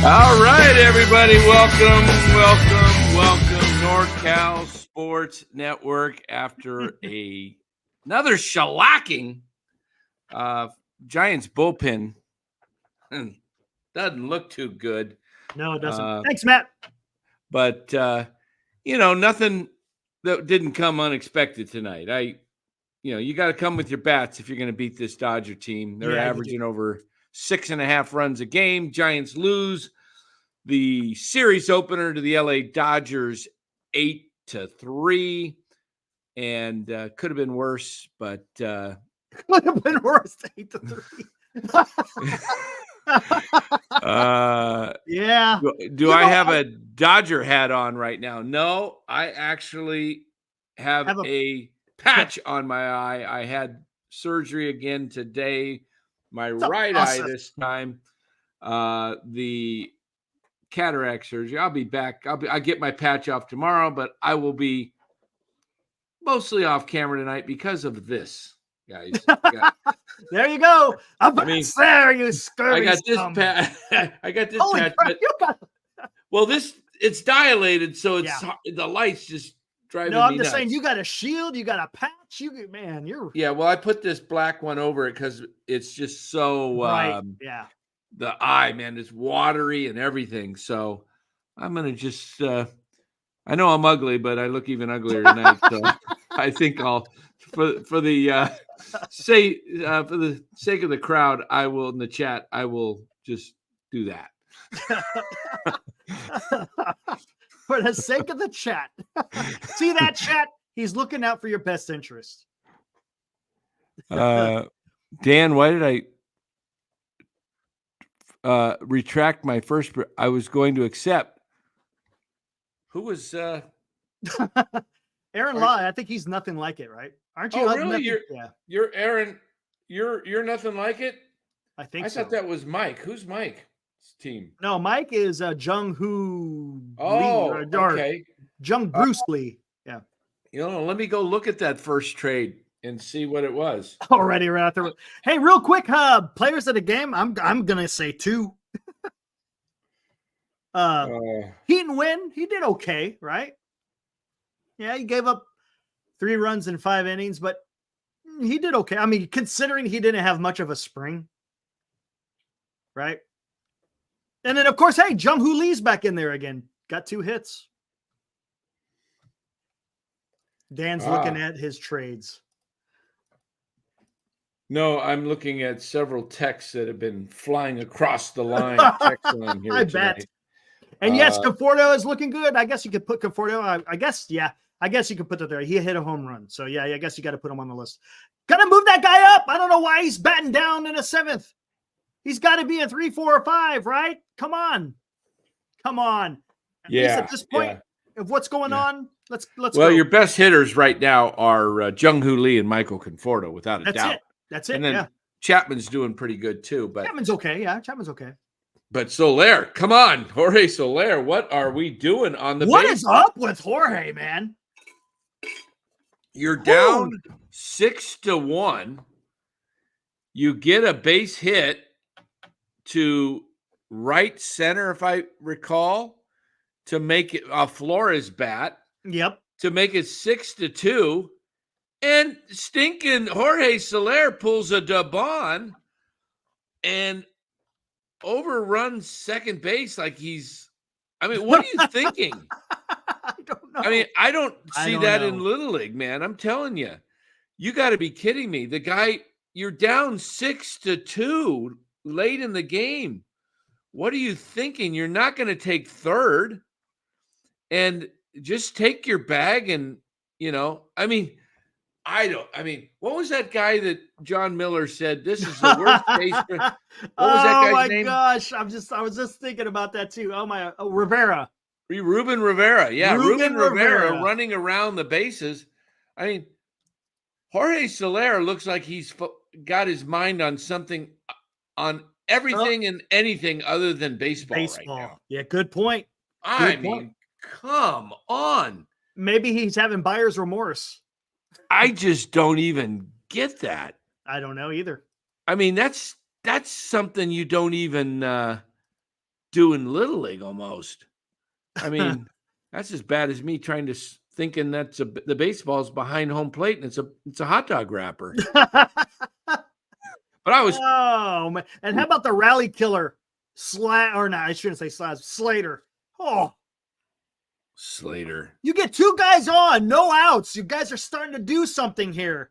All right, everybody. Welcome. NorCal Sports Network after another shellacking. Giants bullpen doesn't look too good. No, it doesn't. Thanks, Matt. But, nothing that didn't come unexpected tonight. You got to come with your bats if you're going to beat this Dodger team. They're averaging over 6.5 runs a game. Giants lose the series opener to the LA Dodgers 8-3, and could have been worse, but could have been worse. 8-3. Yeah. Do I have a Dodger hat on right now? No, I actually have a patch on my eye. I had surgery again today. My right eye this time. The cataract surgery. I'll be back. I'll get my patch off tomorrow, but I will be mostly off camera tonight because of this, guys. There you go. There you scurvy. I got this patch. I got this patch. Well, it's dilated, so it's the lights just driving me nuts. I'm just saying, you got a shield, you got a patch. Well, I put this black one over it because it's just so right. The eye, man, is watery and everything. So I'm gonna just I know I'm ugly, but I look even uglier tonight. So I think I'll for the sake of the crowd, I will in the chat, I will just do that. For the sake of the chat. See that, chat? He's looking out for your best interest. Dan, why did I retract my first? I was going to accept. Who was Aaron Law? I think he's nothing like it, right? Aren't you? Oh, really? You're Aaron. You're nothing like it. I think. I thought that was Mike. Who's Mike's team? No, Mike is Jung Hoo Lee. Okay. Jung Bruce Lee. Yeah. Let me go look at that first trade and see what it was. Already right out there. Hey, real quick, players of the game. I'm gonna say 2. Heaton Wynn, he did okay, right? Yeah, he gave up 3 runs in 5 innings, but he did okay. I mean, considering he didn't have much of a spring, right? And then, of course, hey, Jung Hoo Lee's back in there again. Got 2 hits. Dan's looking at his trades. No, I'm looking at several texts that have been flying across the line. Here I tonight. bet. And yes, Conforto is looking good. I guess you could put Conforto. I guess you could put it there. He hit a home run. So, yeah, I guess you got to put him on the list. Got to move that guy up. I don't know why he's batting down in a 7th. He's got to be a 3, 4, or 5, right? Come on. At least at this point of what's going on, let's Well, go. your best hitters right now are Jung Hoo Lee and Michael Conforto, without a doubt. That's it. And then Chapman's doing pretty good too. But Chapman's okay. Yeah, Chapman's okay. But Soler, come on, Jorge Soler, what are we doing on the base? What is up with Jorge, man? You're down 6-1. You get a base hit to right center, if I recall, to make it a Flores bat. Yep. To make it 6-2. And stinking Jorge Soler pulls a Doval and overruns second base like he's. I mean, what are you thinking? I don't know. I mean, I don't see that in Little League, man. I'm telling you, you got to be kidding me. The guy, you're down 6-2 late in the game. What are you thinking? You're not going to take third and just take your bag and, I mean, what was that guy that John Miller said? This is the worst baseman. What was that guy's name? Oh my gosh. I was just thinking about that too. Rivera. Ruben Rivera. Yeah. Ruben Rivera running around the bases. I mean, Jorge Soler looks like he's got his mind on something, on everything and anything other than baseball right now. Yeah. Good point. I mean, come on. Maybe he's having buyer's remorse. I just don't even get that. I don't know either. I mean, that's something you don't even doing Little League almost. I mean, that's as bad as me trying to thinking that's the baseball's behind home plate and it's a hot dog wrapper. But I was man. And how about the rally killer I shouldn't say Slater. Oh, Slater. You get two guys on, no outs. You guys are starting to do something here.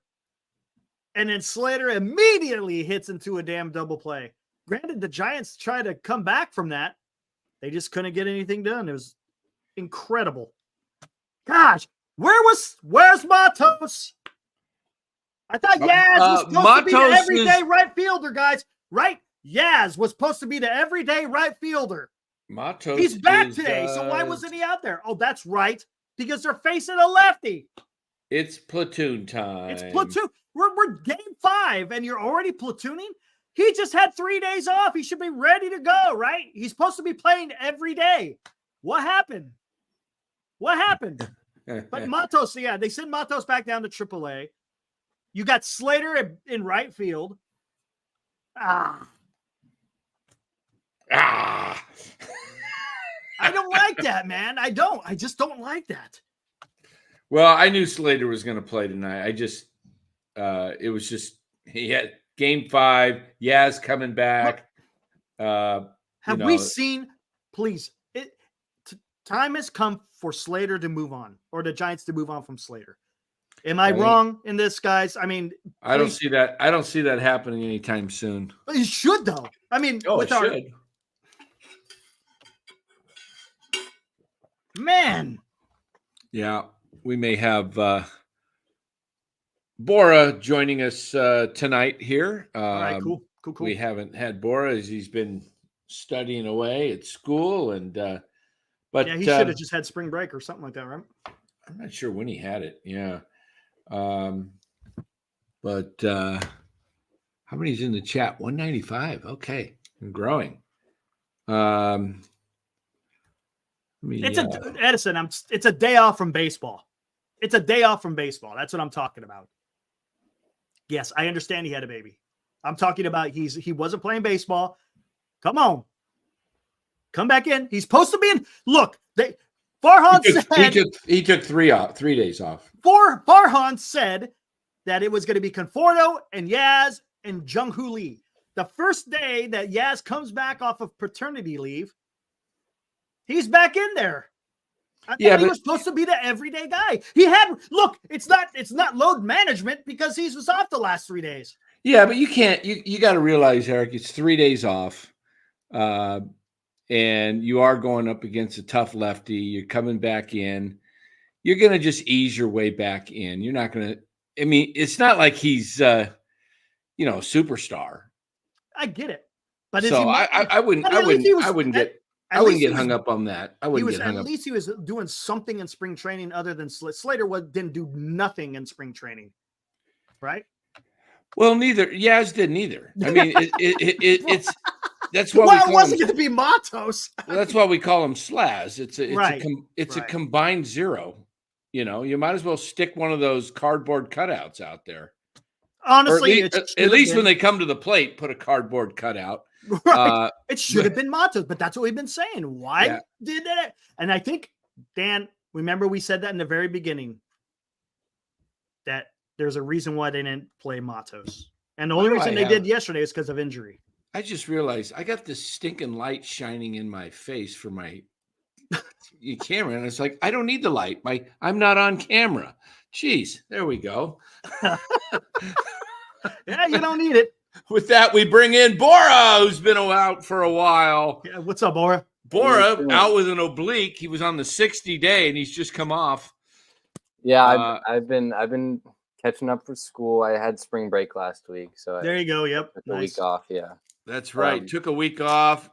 And then Slater immediately hits into a damn double play. Granted, the Giants tried to come back from that. They just couldn't get anything done. It was incredible. Gosh, where's Matos? I thought Yaz was supposed to be the everyday right fielder, guys. Right? Yaz was supposed to be the everyday right fielder. Matos. He's back today, so why wasn't he out there? Oh, that's right. Because they're facing a lefty. It's platoon time. It's platoon. We're game 5, and you're already platooning? He just had 3 days off. He should be ready to go, right? He's supposed to be playing every day. What happened? But Matos, they sent Matos back down to AAA. You got Slater in right field. I don't like that, man. I just don't like that. Well, I knew Slater was going to play tonight. It was just, he had game 5, Yaz coming back. Have we seen, please, time has come for Slater to move on, or the Giants to move on from Slater. Am I wrong in this, guys? I mean, I don't see that. I don't see that happening anytime soon. But you should, though. I mean, should. Man. Yeah, we may have Bora joining us tonight here. All right, cool. We haven't had Bora as he's been studying away at school, but he should have just had spring break or something like that, right? I'm not sure when he had it. Yeah. But how many's in the chat? 195. Okay. I'm growing. Edison, it's a day off from baseball. It's a day off from baseball. That's what I'm talking about. Yes, I understand he had a baby. I'm talking about he wasn't playing baseball. Come on. Come back in. He's supposed to be in. Look, Farhan said he took 3 days off. Farhan said that it was going to be Conforto and Yaz and Jung Hoo Lee. The first day that Yaz comes back off of paternity leave, he's back in there. I thought he was supposed to be the everyday guy. It's not load management because he was off the last 3 days. Yeah, but you can't. You got to realize, Eric, it's 3 days off. And you are going up against a tough lefty. You're coming back in. You're going to just ease your way back in. You're not going to – I mean, it's not like he's, a superstar. I get it. But I wouldn't get hung up on that. I wouldn't get hung up. At least he was doing something in spring training other than Slater didn't do nothing in spring training, right? Well, Yaz didn't either. I mean, it's – that's why it wasn't going to be Matos. Well, that's why we call him Slaz. It's a combined zero. You might as well stick one of those cardboard cutouts out there. Honestly, at least when they come to the plate, put a cardboard cutout. Right. It should have been Matos, but that's what we've been saying. Why did that? And I think, Dan, remember we said that in the very beginning, that there's a reason why they didn't play Matos. And the only reason they did yesterday is because of injury. I just realized I got this stinking light shining in my face for my camera. And it's like, I don't need the light. I'm not on camera. Jeez, there we go. Yeah, you don't need it. With that, we bring in Bora, who's been out for a while. Yeah, what's up, Bora? Bora out with an oblique. He was on the 60-day, and he's just come off. Yeah, I've been catching up for school. I had spring break last week, so there you go. Yep, took a week off. Yeah, that's right. Took a week off.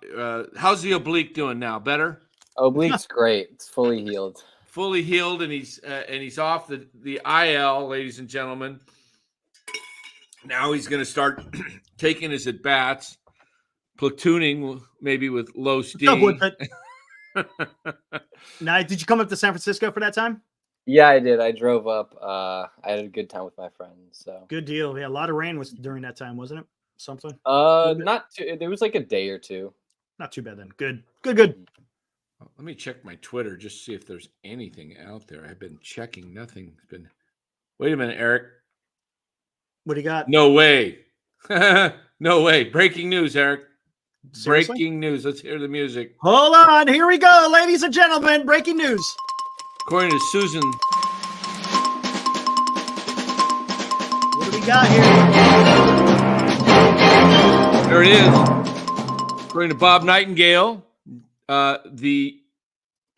How's the oblique doing now? Better? Oblique's great. It's fully healed. Fully healed, and he's off the IL, ladies and gentlemen. Now he's going to start taking his at bats, platooning maybe with low steam. Now, did you come up to San Francisco for that time? Yeah, I did. I drove up. I had a good time with my friends. So good deal. Yeah, a lot of rain was during that time, wasn't it? Something. Not too. There was like a day or two. Not too bad then. Good. Good. Let me check my Twitter just to see if there's anything out there. I've been checking. Nothing's been. Wait a minute, Eric. What do you got? No way. No way. Breaking news, Eric. Seriously? Breaking news. Let's hear the music. Hold on. Here we go, ladies and gentlemen. Breaking news. According to Susan. What do we got here? There it is. According to Bob Nightingale, the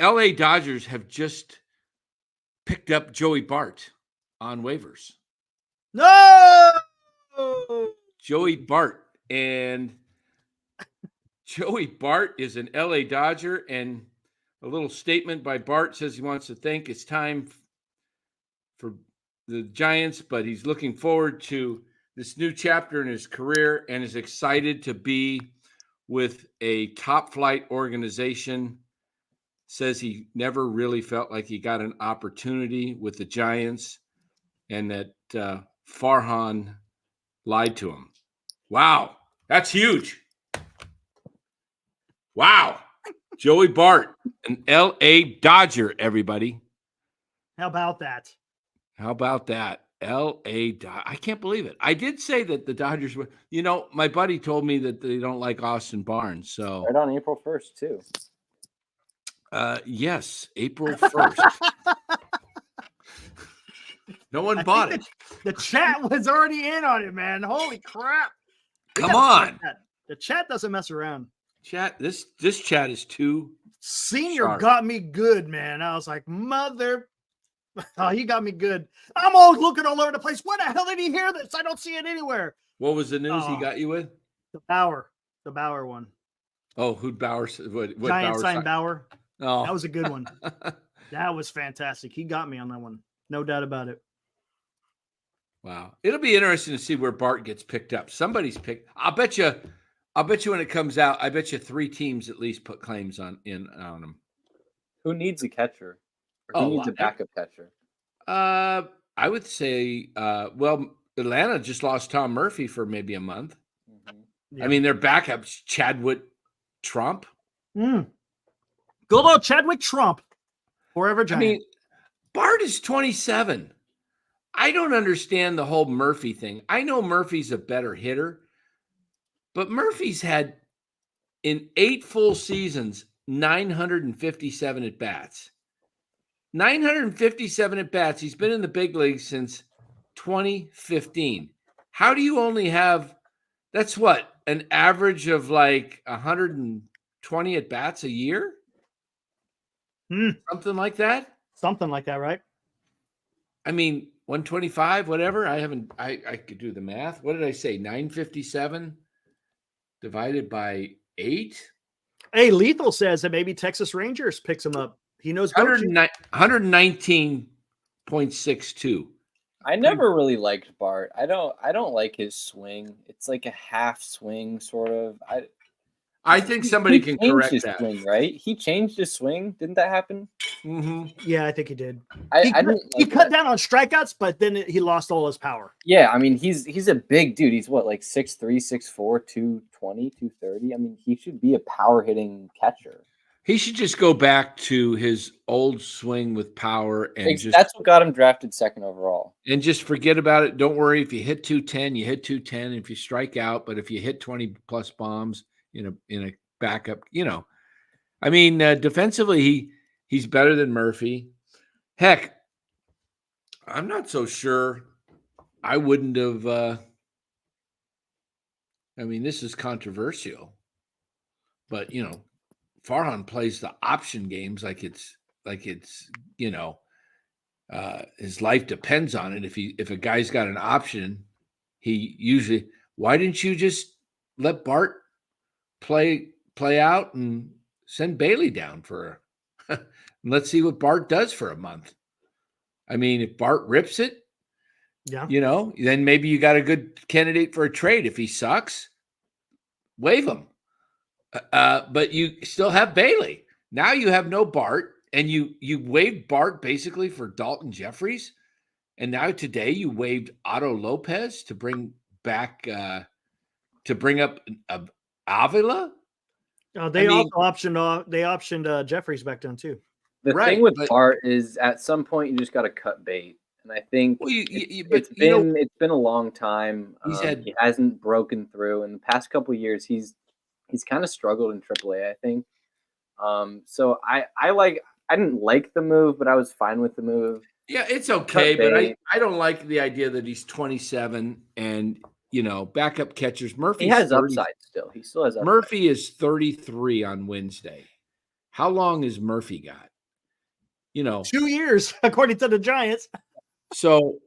LA Dodgers have just picked up Joey Bart on waivers. No! Joey Bart. And Joey Bart is an LA Dodger. And a little statement by Bart says he wants to thank it's time for the Giants, but he's looking forward to this new chapter in his career and is excited to be with a top flight organization. Says he never really felt like he got an opportunity with the Giants and that Farhan lied to him. Wow. That's huge. Wow. Joey Bart, an LA Dodger, everybody. How about that? How about that? I can't believe it. I did say that the Dodgers were, my buddy told me that they don't like Austin Barnes. So right on April 1st, too. Yes, April 1st. No one bought it. The chat was already in on it, man. Holy crap. Come on. The chat doesn't mess around. Chat, this chat is too Senior sharp. got me good, man. I was like, mother. Oh, he got me good. I'm always looking all over the place. Where the hell did he hear this? I don't see it anywhere. What was the news he got you with? The Bauer one. Oh, who'd Bauer? What Giant Bauer sign Bauer. Oh, That was a good one. That was fantastic. He got me on that one. No doubt about it. wow. It'll be interesting to see where Bart gets picked up. Somebody's picked. I'll bet you when it comes out, I bet you 3 teams at least put claims on him. Who needs a catcher? Or who needs a backup catcher? I would say, Atlanta just lost Tom Murphy for maybe a month. Mm-hmm. Yeah. I mean, their backup's Chadwick Trump. Good old Chadwick Trump. Forever Giant. I mean, Bart is 27. I don't understand the whole Murphy thing. I know Murphy's a better hitter, but Murphy's had, in 8 full seasons, 957 at-bats. 957 at-bats. He's been in the big leagues since 2015. How do you only have, that's what, an average of like 120 at-bats a year? Something like that? Something like that, right? I mean, 125, whatever. I could do the math. What did I say? 957 divided by 8? Hey, Lethal says that maybe Texas Rangers picks him up. He knows 119.62. I never really liked Bart. I don't like his swing. It's like a half swing, sort of. I think somebody can correct his that. Swing, right? He changed his swing. Didn't that happen? Mm-hmm. Yeah, I think he did. He cut down on strikeouts, but then he lost all his power. Yeah, I mean, he's a big dude. He's what, like 6'3", 6'4", 220, 230? I mean, he should be a power-hitting catcher. He should just go back to his old swing with power and that's what got him drafted second overall. And just forget about it. Don't worry. If you hit 210, you hit 210. If you strike out, but if you hit 20 plus bombs in a backup, I mean, defensively, he's better than Murphy. Heck, I'm not so sure. I wouldn't have. I mean, this is controversial, but Farhan plays the option games like it's his life depends on it. If a guy's got an option, he usually. Why didn't you just let Bart play out and send Bailey down for? Let's see what Bart does for a month. I mean, if Bart rips it, then maybe you got a good candidate for a trade. If he sucks, waive him. But you still have Bailey. Now you have no Bart, and you waived Bart basically for Dalton Jeffries, and now today you waived Otto Lopez to bring up Avila. Oh, they optioned Jeffries back then too. The Right, thing with but- Bart is at some point you just got to cut bait, and I think Well, it's been a long time. He hasn't broken through in the past couple of years. He's kind of struggled in AAA, I think. So I didn't like the move, but I was fine with the move. Yeah, it's okay, but I don't like the idea that he's 27 and backup catchers. Murphy has upside still. He still has upside. Murphy is 33 on Wednesday. How long has Murphy got? 2 years, according to the Giants. So,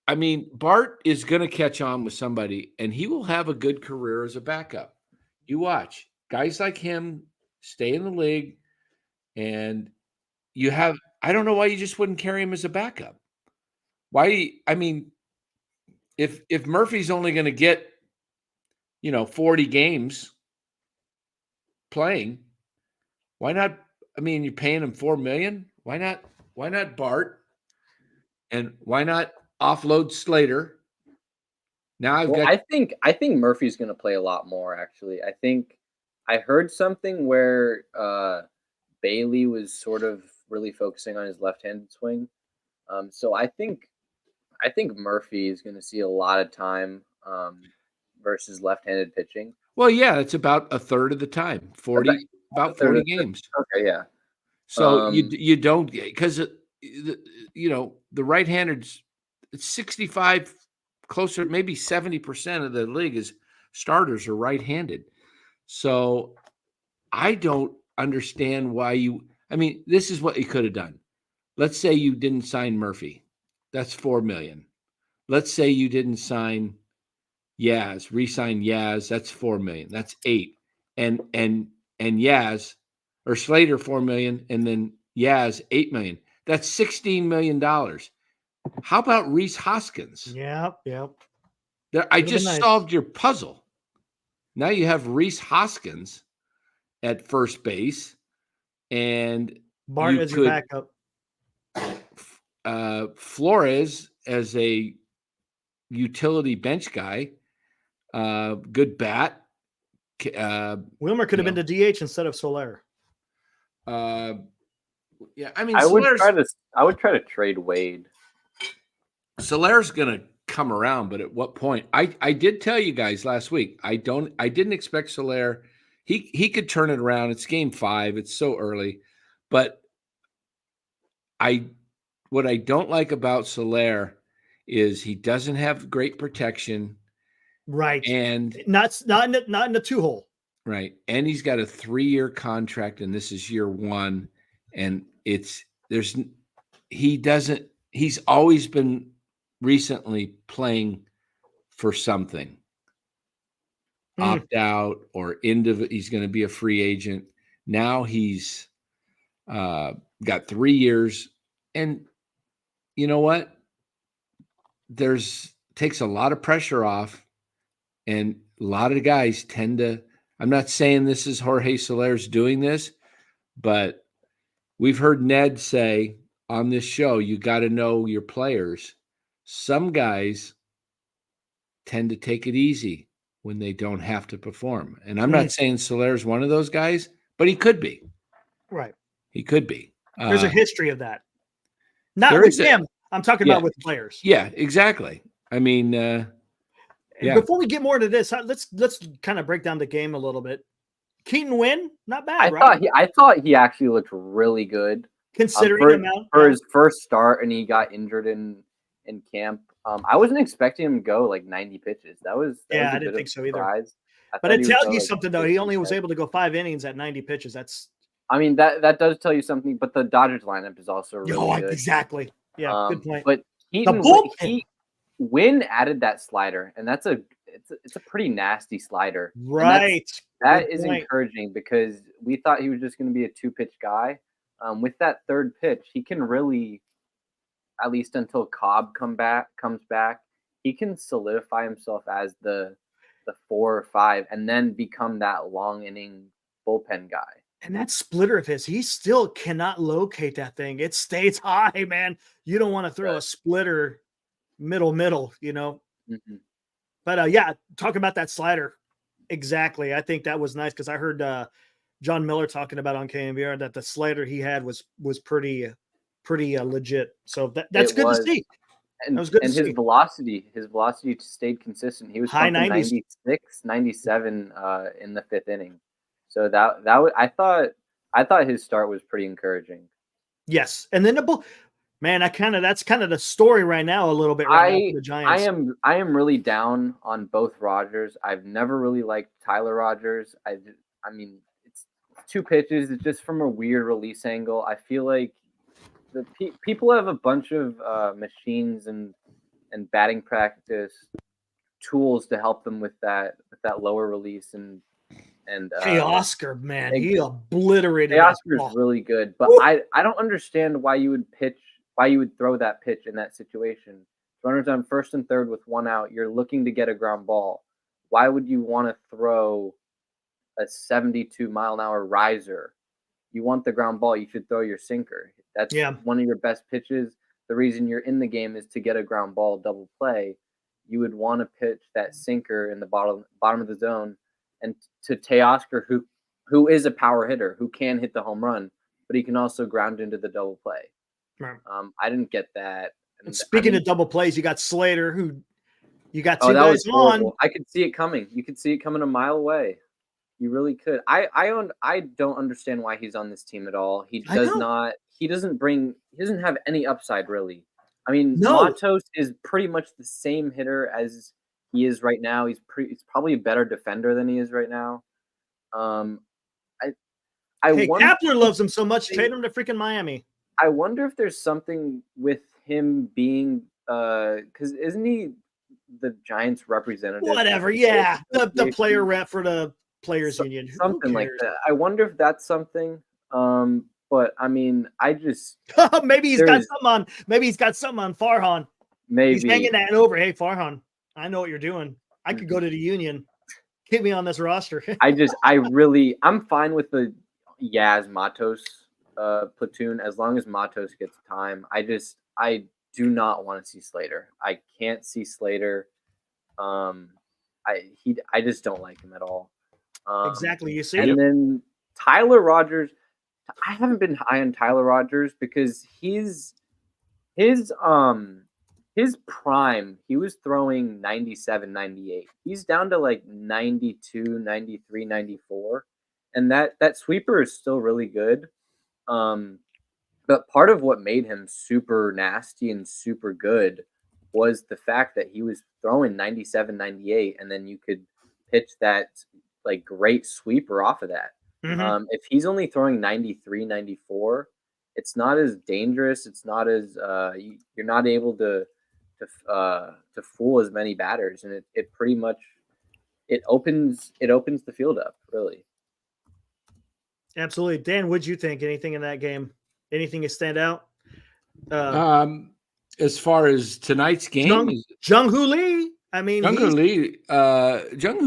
I mean, Bart is going to catch on with somebody, and he will have a good career as a backup. You watch. Guys like him stay in the league, and I don't know why you just wouldn't carry him as a backup. Why? I mean, if Murphy's only going to get 40 games playing, why not? I mean, you're paying him $4 million. Why not Bart? And why not offload Slater? Now I think Murphy's going to play a lot more. Actually, I think I heard something where Bailey was sort of really focusing on his left-handed swing. So I think Murphy is going to see a lot of time versus left-handed pitching. Well, yeah, it's about a third of the time, about 40 games. Okay, yeah. So you don't, because the right-handed, it's 65, closer, maybe 70% of the league is starters are right-handed. So I don't understand why this is what you could have done. Let's say you didn't sign Murphy. That's $4 million. Let's say you didn't sign Yaz, re-sign Yaz. That's $4 million. That's $8 million. And Yaz or Slater $4 million, and then Yaz $8 million. That's $16 million. How about Rhys Hoskins? Yep. I just solved your puzzle. Now you have Rhys Hoskins at first base, and Bart as your backup. Flores as a utility bench guy, good bat. Wilmer could have been the DH instead of Soler. Yeah, I mean, I would try to trade Wade. Soler's gonna come around, but at what point? I did tell you guys last week. I didn't expect Soler. He could turn it around. It's game 5. It's so early, but what I don't like about Soler is he doesn't have great protection. Right. And not in the 2-hole. Right. And he's got a 3-year contract, and this is year 1. And he's always been recently playing for something. Opt out or he's going to be a free agent. Now he's got 3 years. And you know what? Takes a lot of pressure off, and a lot of guys tend to. I'm not saying this is Jorge Soler's doing this, but we've heard Ned say on this show, you got to know your players. Some guys tend to take it easy when they don't have to perform, and I'm not saying Soler's one of those guys, but he could be. Right. He could be. There's a history of that. Not with him. I'm talking about with players. Yeah, exactly. I mean, Before we get more into this, let's kind of break down the game a little bit. Keaton Wynn, not bad, right? I thought he actually looked really good. Considering for his first start, and he got injured in camp. I wasn't expecting him to go like 90 pitches. I didn't think so either. But it tells you something, though. He only was able to go 5 innings at 90 pitches. That does tell you something. But the Dodgers lineup is also really good. Exactly. Yeah, good point. But Wynn added that slider, and it's a pretty nasty slider. Right. That is encouraging because we thought he was just going to be a 2-pitch guy. With that third pitch, he can really, at least until Cobb comes back, he can solidify himself as the 4 or 5, and then become that long inning bullpen guy. And that splitter of his, he still cannot locate that thing. It stays high, man. You don't want to throw a splitter middle, Mm-hmm. But talk about that slider. Exactly. I think that was nice because I heard John Miller talking about on KNVR that the slider he had was pretty legit. So that's good to see. And, that was good and to his see. velocity stayed consistent. He was High pumping 90s. 96, 97 in the 5th inning. So I thought his start was pretty encouraging. Yes, and then that's kind of the story right now a little bit now for the Giants. I am really down on both Rogers. I've never really liked Tyler Rogers. I mean, it's 2 pitches. It's just from a weird release angle. I feel like the people have a bunch of machines and batting practice tools to help them with that lower release and hey, Oscar, man, he obliterated. Hey, Oscar's really good, but I don't understand why you would throw that pitch in that situation. Runners on 1st and 3rd with 1 out. You're looking to get a ground ball. Why would you want to throw a 72-mile-an-hour riser? You want the ground ball. You should throw your sinker. That's one of your best pitches. The reason you're in the game is to get a ground ball double play. You would want to pitch that sinker in the bottom of the zone, and to Teoscar, who is a power hitter, who can hit the home run, but he can also ground into the double play. Right. I didn't get that. And speaking of double plays, you got Slater, who you got 2 guys on. I could see it coming. You could see it coming a mile away. You really could. I don't understand why he's on this team at all. He doesn't have any upside really. I mean, Matos is pretty much the same hitter as he is right now. He's probably a better defender than he is right now. Kapler loves him so much. Trade him to freaking Miami. I wonder if there's something with him being because isn't he the Giants representative? Whatever, yeah, the player rep for the Players Union, something like that. I wonder if that's something. But I mean, I just maybe he's got something on. Maybe he's got something on Farhan. Maybe he's hanging that over. Hey, Farhan, I know what you're doing. I could go to the Union. Get me on this roster. I'm fine with the Yaz Matos platoon as long as Matos gets time. I do not want to see Slater. I can't see Slater. I just don't like him at all. Exactly. You see, and then Tyler Rogers. I haven't been high on Tyler Rogers because his prime, he was throwing 97, 98. He's down to like 92, 93, 94. And that sweeper is still really good. But part of what made him super nasty and super good was the fact that he was throwing 97, 98, and then you could pitch that like great sweeper off of that. Mm-hmm. If he's only throwing 93, 94, it's not as dangerous. It's not as you're not able to fool as many batters, and it pretty much it opens the field up really. Absolutely, Dan. What'd you think? Anything in that game? Anything to stand out? As far as tonight's game, Jung Hoo Lee. I mean, Jung Hoo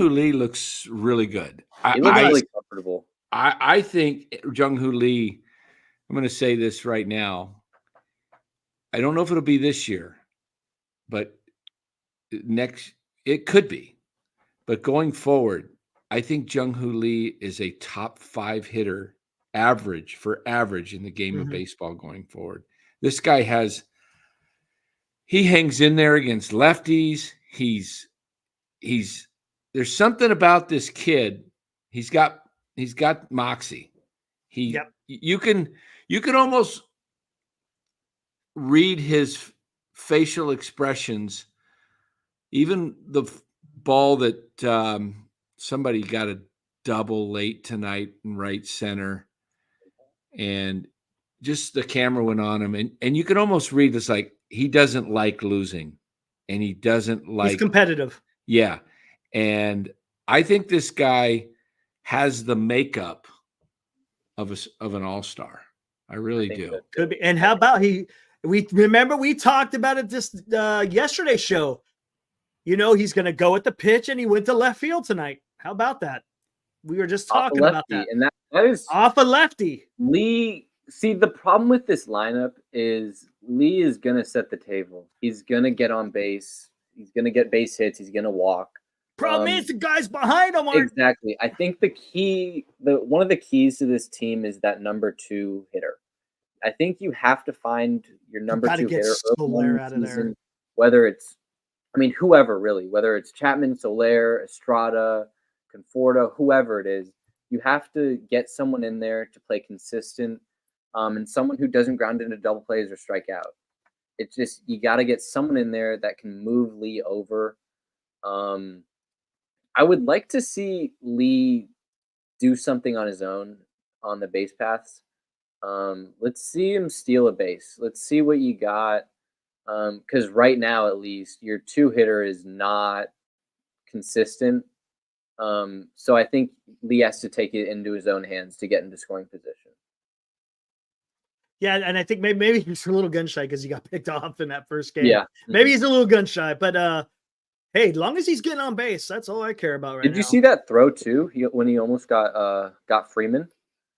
Lee looks really good. He looks really comfortable. I think Jung Hoo Lee, I'm going to say this right now. I don't know if it'll be this year, but it could be. But going forward, I think Jung Hoo Lee is a top 5 hitter average in the game of baseball going forward. This guy he hangs in there against lefties. There's something about this kid. He's got moxie. You can almost read his facial expressions. Even the ball that somebody got a double late tonight in right center, and just the camera went on him, and you can almost read this like he doesn't like losing, and he doesn't like. He's competitive. Yeah, and I think this guy has the makeup of an all-star. I really do. Could be. And how about we talked about it just yesterday's show. You know, he's going to go at the pitch, and he went to left field tonight. How about that? We were just talking about that. And that is off a lefty. Lee, see, the problem with this lineup is Lee is going to set the table. He's going to get on base. He's going to get base hits. He's going to walk. Problem is the guys behind him aren't. Exactly. I think one of the keys to this team is that number 2 hitter. I think you have to find your number 2 hitter Soler out of there. Whether it's, whoever really, whether it's Chapman, Soler, Estrada, Conforto, whoever it is, you have to get someone in there to play consistent, and someone who doesn't ground into double plays or strike out. It's just, you got to get someone in there that can move Lee over. I would like to see Lee do something on his own on the base paths. Let's see him steal a base. Let's see what you got. Because right now, at least, your 2 hitter is not consistent. So I think Lee has to take it into his own hands to get into scoring position. Yeah, and I think maybe he's a little gun shy because he got picked off in that first game. Yeah, maybe he's a little gun shy, but hey, as long as he's getting on base, that's all I care about right now. Did you see that throw too? When he almost got Freeman?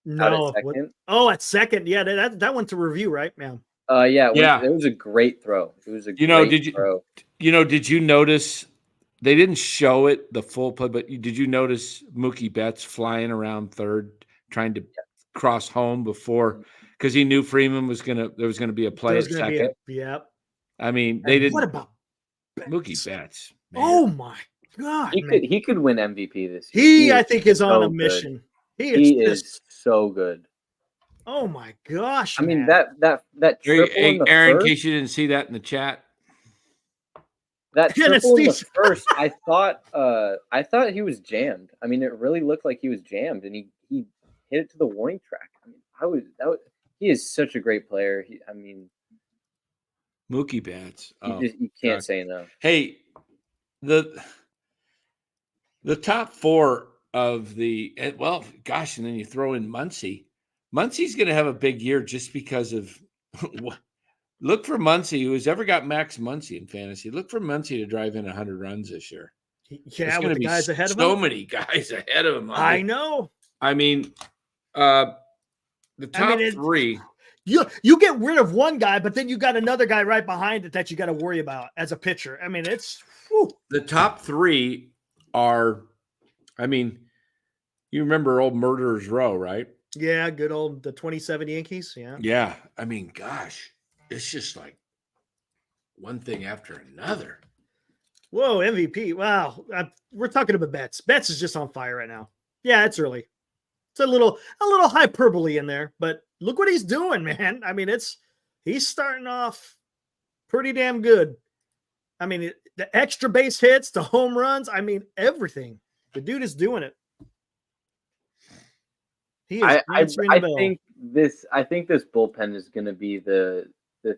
No. At second? At second. Yeah, that went to review, right, man? Yeah. It was a great throw. It was a great throw. Did you notice they didn't show it the full play, but did you notice Mookie Betts flying around third, trying to cross home before, because he knew Freeman there was gonna be a play at second. Yep. They didn't. What about Mookie Betts? Man. Oh my God! He could win MVP this year. I think, is on a mission. He is so good. Oh my gosh! That triple in the Aaron, first, in case you didn't see that in the chat, that triple in the first, I thought he was jammed. It really looked like he was jammed, and he hit it to the warning track. He is such a great player. Mookie Betts. You can't say enough. Hey, the top 4 of the and then you throw in Muncy. Muncy's going to have a big year just because of look for Muncy, who's ever got Max Muncy in fantasy. Look for Muncy to drive in 100 runs this year. Yeah, with the guys ahead of him. So many guys ahead of him. I know. The top 3. You get rid of one guy, but then you got another guy right behind it that you got to worry about as a pitcher. It's the top 3 are. You remember old Murderers Row, right? Yeah, good old the 27 Yankees. Yeah. Yeah. Gosh, it's just like one thing after another. Whoa, MVP. Wow. We're talking about Betts. Betts is just on fire right now. Yeah, it's early. It's a little hyperbole in there, but look what he's doing, man. He's starting off pretty damn good. The extra base hits, the home runs, everything. The dude is doing it. He is. I think this bullpen is going to be the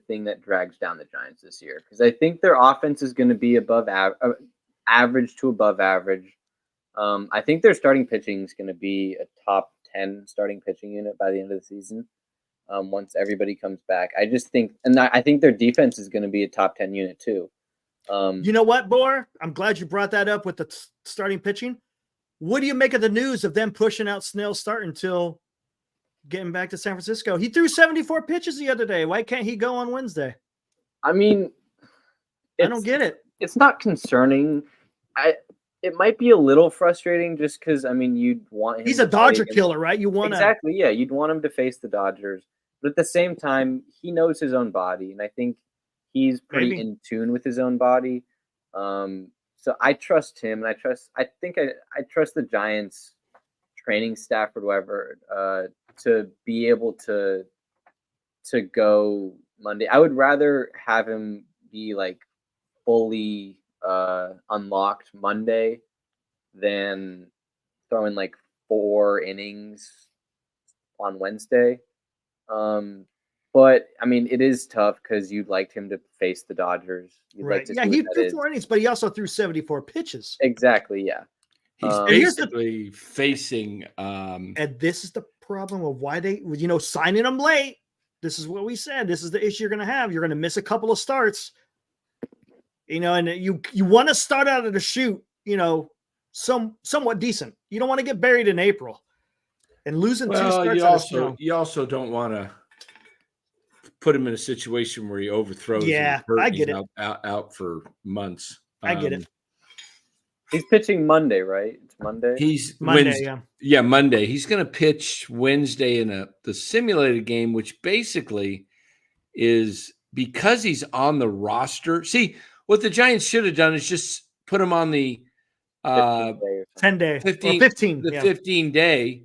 thing that drags down the Giants this year, because I think their offense is going to be above average to above average. I think their starting pitching is going to be a top 10 starting pitching unit by the end of the season. Once everybody comes back, I think their defense is going to be a top 10 unit too. You know what, Bora? I'm glad you brought that up with the starting pitching. What do you make of the news of them pushing out Snell's start until getting back to San Francisco? He threw 74 pitches the other day. Why can't he go on Wednesday? I don't get it. It's not concerning. It might be a little frustrating just because, you'd want him. He's a Dodger killer, right? You want exactly, yeah. You'd want him to face the Dodgers, but at the same time, he knows his own body, and I think he's pretty in tune with his own body. So I trust him, and I trust the Giants training staff or whatever to be able to go Monday. I would rather have him be like fully unlocked Monday than throwing like 4 innings on Wednesday. But it is tough because you'd like him to face the Dodgers. Right. He threw 4 innings, but he also threw 74 pitches. Exactly. Yeah. He's basically facing. And this is the problem of why they, signing him late. This is what we said. This is the issue you're going to have. You're going to miss a couple of starts. And you want to start out of the chute, somewhat decent. You don't want to get buried in April and losing 2 starts. You also don't want to put him in a situation where he overthrows. Yeah, I get it. Out for months. I get it. He's pitching Monday, right? It's Monday. He's Monday, Wednesday. Yeah, Monday. He's going to pitch Wednesday in the simulated game, which basically is because he's on the roster. See, what the Giants should have done is just put him on the 10-day 15, or 15. the Yeah. 15-day,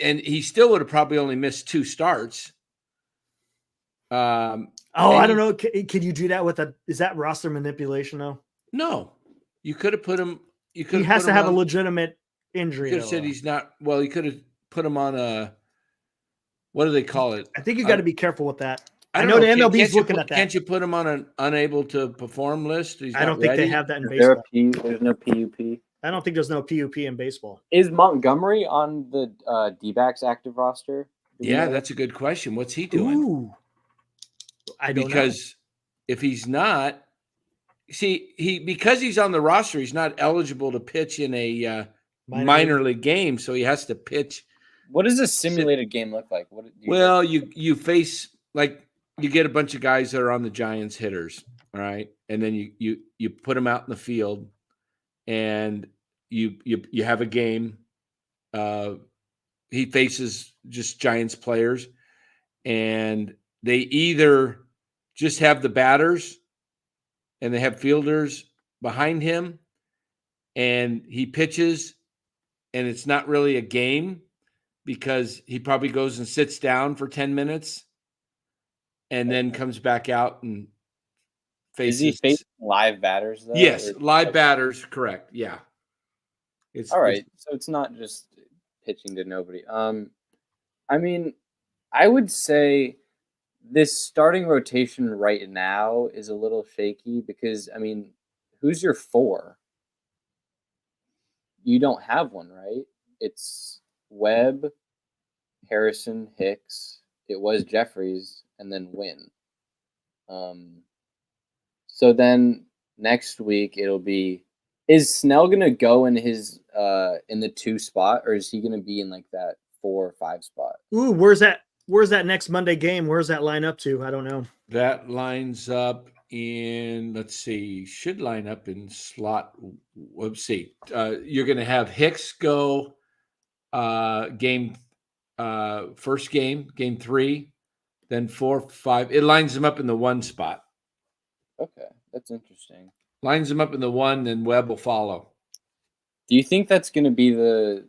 and he still would have probably only missed 2 starts. I don't know. Could you do that with is that roster manipulation though? No, you could have put him. You could. He has to have a legitimate injury. You could have said he's not. Well, you could have put him on a. What do they call it? I think you got to be careful with that. I don't know the MLB's looking at that. Can't you put him on an unable to perform list? I don't think they have that in baseball. There's no PUP. I don't think there's no PUP in baseball. Is Montgomery on the D-backs active roster? Yeah, that's a good question. What's he doing? Ooh. I don't know. Because if he's not, because he's on the roster, he's not eligible to pitch in a minor league game, so he has to pitch. What does a simulated game look like? You face, like, you get a bunch of guys that are on the Giants hitters, all right, and then you put them out in the field, and you have a game. He faces just Giants players, and they either just have the batters and they have fielders behind him, and he pitches, and it's not really a game because he probably goes and sits down for 10 minutes and then comes back out and faces. Is he facing live batters, though? Yes, live batters, correct. Yeah. All right. So it's not just pitching to nobody. I mean, I would say this starting rotation right now is a little shaky because, I mean, who's your 4? You don't have one, right? It's Webb, Harrison, Hicks. It was Jeffries, and then Wynn. So then next week it'll be, is Snell gonna go in his in the 2 spot, or is he gonna be in like that 4 or 5 spot? Ooh, where's that next Monday game? Where's that line up to? I don't know. That lines up in, let's see, should line up in slot. Let's see. You're going to have Hicks go first game 3, then 4, 5. It lines them up in the 1 spot. Okay, that's interesting. Lines them up in the 1, then Webb will follow. Do you think that's going to be the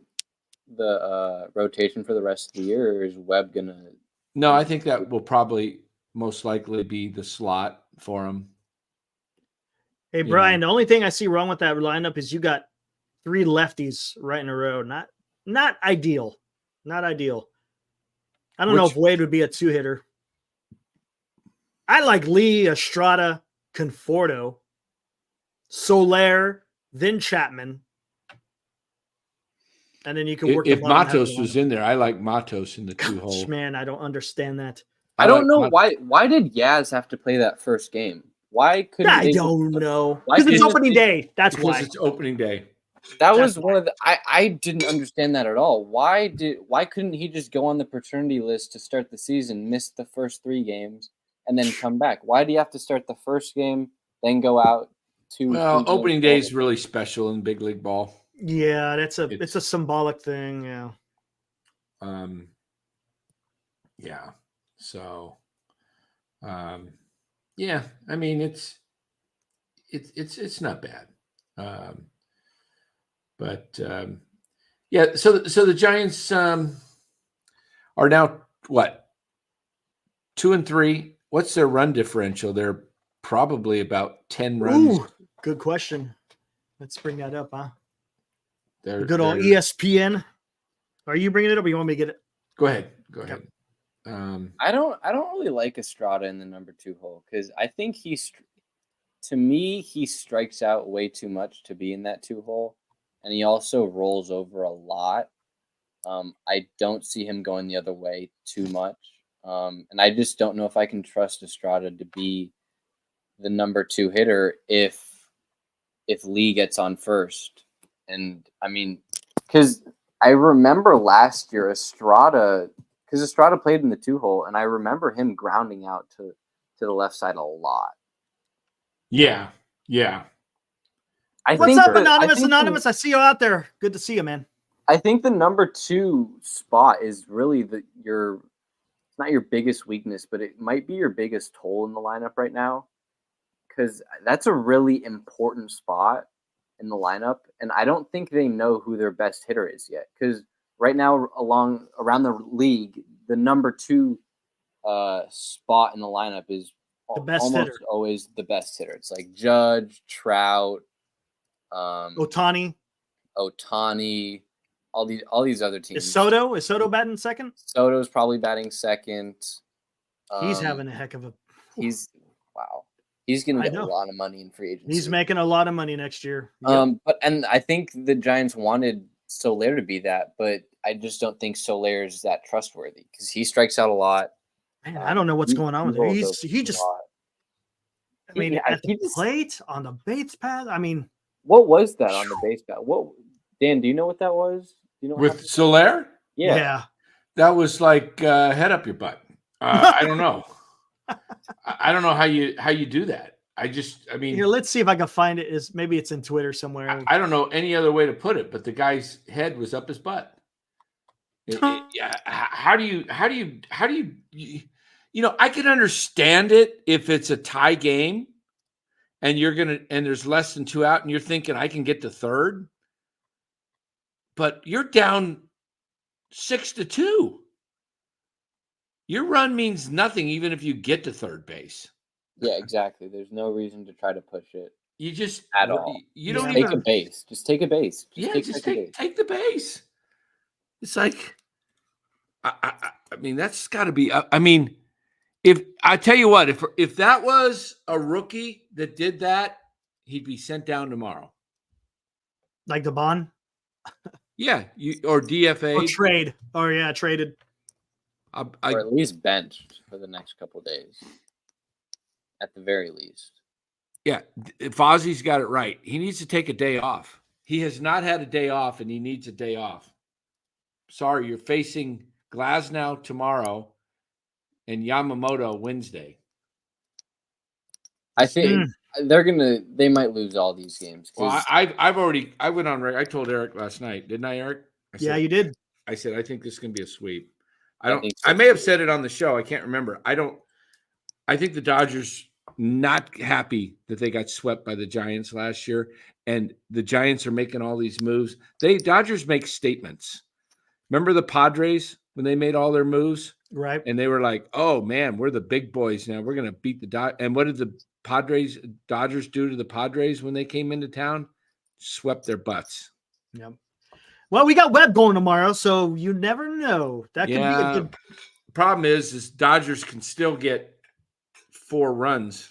rotation for the rest of the year, or is Webb going to? No, I think that will probably most likely be the slot for him. Hey, Brian, the only thing I see wrong with that lineup is you got 3 lefties right in a row. Not ideal. Not ideal. I don't know if Wade would be a 2-hitter. I like Lee, Estrada, Conforto, Soler, then Chapman. And then you can work. If Matos was in there, I like Matos in the 2 hole. Man, I don't understand that. I don't know why did Yaz have to play that first game? Why couldn't I don't know. Because it's opening day. That's why. It's opening day. That was one of the I didn't understand that at all. Why couldn't he just go on the paternity list to start the season, miss the first 3 games, and then come back? Why do you have to start the first game, then go out to? Well, opening day is really special in big league ball. Yeah, it's a symbolic thing. Yeah. Yeah. So, yeah. I mean, it's not bad. Yeah. So the Giants are now what? 2-3. What's their run differential? They're probably about 10 runs. Ooh, good question. Let's bring that up, huh? Good old ESPN. Are you bringing it up, or you want me to get it? Go ahead. Okay. I don't really like Estrada in the number 2 hole because I think he strikes out way too much to be in that 2 hole, and he also rolls over a lot. I don't see him going the other way too much, and I just don't know if I can trust Estrada to be the number 2 hitter if Lee gets on first. And I mean, because I remember last year Estrada played in the 2 hole, and I remember him grounding out to the left side a lot. Yeah. What's up, Anonymous? Anonymous, I see you out there. Good to see you, man. I think the number 2 spot is really not your biggest weakness, but it might be your biggest hole in the lineup right now, because that's a really important spot in the lineup, and I don't think they know who their best hitter is yet. Because right now, around the league, the number 2 spot in the lineup is almost hitter. Always the best hitter. It's like Judge, Trout, Ohtani, all these other teams. Is Soto batting second? Soto's probably batting second. He's having a heck of a. Wow. He's going to get a lot of money in free agency. He's making a lot of money next year. Yep. And I think the Giants wanted Soler to be that, but I just don't think Soler is that trustworthy because he strikes out a lot. Man, I don't know what's going on with him. He just. I mean, at the plate, on the base path. I mean, what was that on the base path? Dan, do you know what that was? Do you know with Soler? Yeah. That was like head up your butt. I don't know. I don't know how you do that. I mean, here, let's see if I can find it. Maybe it's in Twitter somewhere. I don't know any other way to put it, but the guy's head was up his butt. Yeah. How do you? I can understand it if it's a tie game, and there's less than 2 out, and you're thinking I can get to third, but you're down 6-2. Your run means nothing, even if you get to third base. Yeah, exactly. There's no reason to try to push it. You just at all. You don't take a base. Just take a base. Take the base. It's like, I mean, that's got to be. I mean, if I tell you what, if that was a rookie that did that, he'd be sent down tomorrow. Like the bond. Yeah, or DFA or trade. Or traded. Or at least benched for the next couple of days. At the very least. Yeah, Fozzie's got it right. He needs to take a day off. He has not had a day off, and he needs a day off. Sorry, you're facing Glasnow tomorrow and Yamamoto Wednesday. I think they might lose all these games. Well, I went on. I told Eric last night, didn't I, Eric? You did. I said I think this is going to be a sweep. I may have said it on the show. I can't remember. I think the Dodgers not happy that they got swept by the Giants last year, and the Giants are making all these moves. Dodgers make statements. Remember the Padres when they made all their moves? Right. And they were like, oh, man, we're the big boys now. We're going to beat the Dodgers. And what did the Dodgers do to the Padres when they came into town? Swept their butts. Yep. Well, we got Webb going tomorrow, so you never know. That could be a good. Problem is Dodgers can still get 4 runs.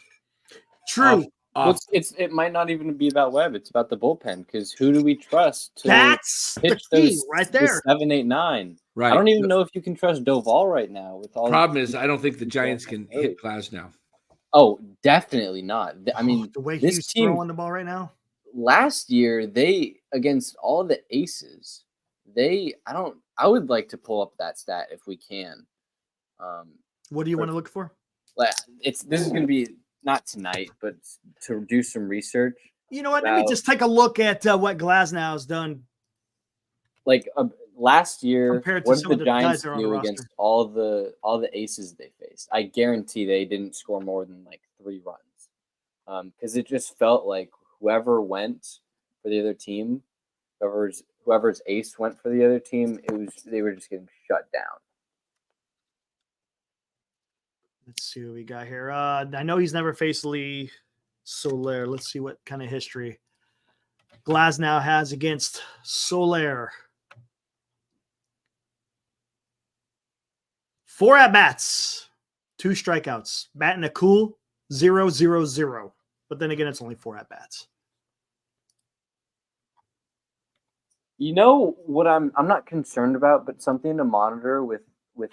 True. It might not even be about Webb. It's about the bullpen because who do we trust to That's pitch the key right there. 7, 8, 9. Right. I don't even know if you can trust Doval right now. With all problem is I don't think the Giants can hit Glasnow. Oh, definitely not. I mean, the way this he's team throwing the ball right now. Last year, they against all the aces. I would like to pull up that stat if we can. What do you want to look for? This is going to be not tonight, but to do some research. You know what? Let me just take a look at what Glasnow has done. Like last year, what did the Giants do against all the aces they faced? I guarantee they didn't score more than like 3 runs, because it just felt like whoever went for the other team, whoever's ace went for the other team, they were just getting shut down. Let's see what we got here. I know he's never faced Lee Soler. Let's see what kind of history Glasnow has against Soler. 4 at-bats, 2 strikeouts, batting a cool 0-0-0. But then again, it's only 4 at-bats. You know what I'm not concerned about, but something to monitor with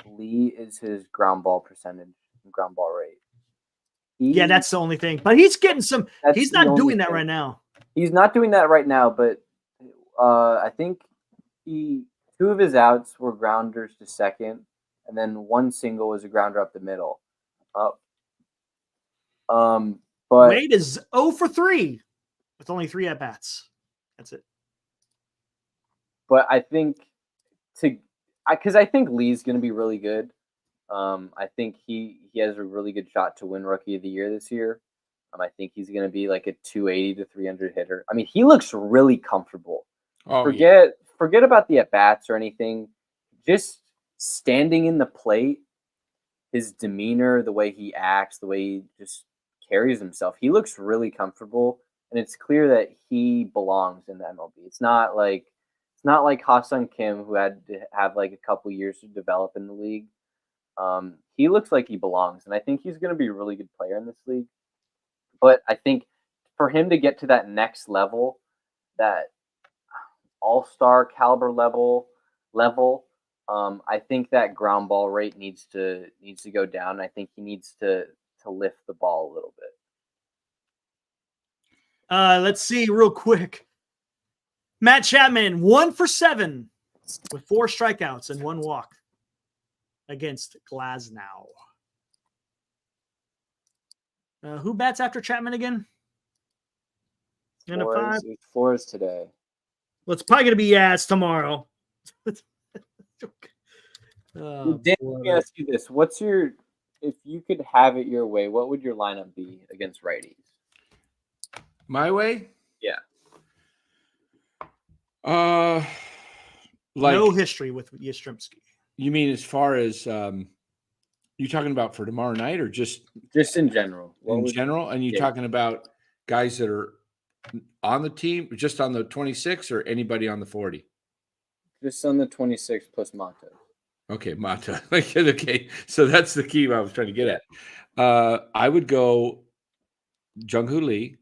Lee is his ground ball percentage and ground ball rate. That's the only thing. But he's getting some. He's not doing that right now. He's not doing that right now, but I think 2 of his outs were grounders to second, and then 1 single was a grounder up the middle. But Wade is 0 for 3. with only 3 at bats. That's it. But I think because I think Lee's going to be really good. I think he has a really good shot to win Rookie of the Year this year. I think he's going to be like a 280 to 300 hitter. I mean, he looks really comfortable. Forget about the at bats or anything. Just standing in the plate, his demeanor, the way he acts, the way he just carries himself, he looks really comfortable, and it's clear that he belongs in the MLB. It's not like Ha-Sung Kim, who had to have like a couple years to develop in the league. He looks like he belongs, and I think he's going to be a really good player in this league. But I think for him to get to that next level, that all-star caliber level, I think that ground ball rate needs to go down. I think he needs to lift the ball a little bit. Let's see real quick. Matt Chapman, 1 for 7 with 4 strikeouts and 1 walk against Glasnow. Who bats after Chapman again? Flores today. Well, it's probably going to be Yaz tomorrow. Dan, let me ask you this. If you could have it your way, what would your lineup be against righties? My way? Yeah. No history with Yastrzemski. You mean as far as you talking about for tomorrow night, or just in general? And you talking about guys that are on the team, just on the 26, or anybody on the 40? Just on the 26 plus Mata. Okay, Mata. Okay, so that's the key I was trying to get at. I would go Jung Hoo Lee.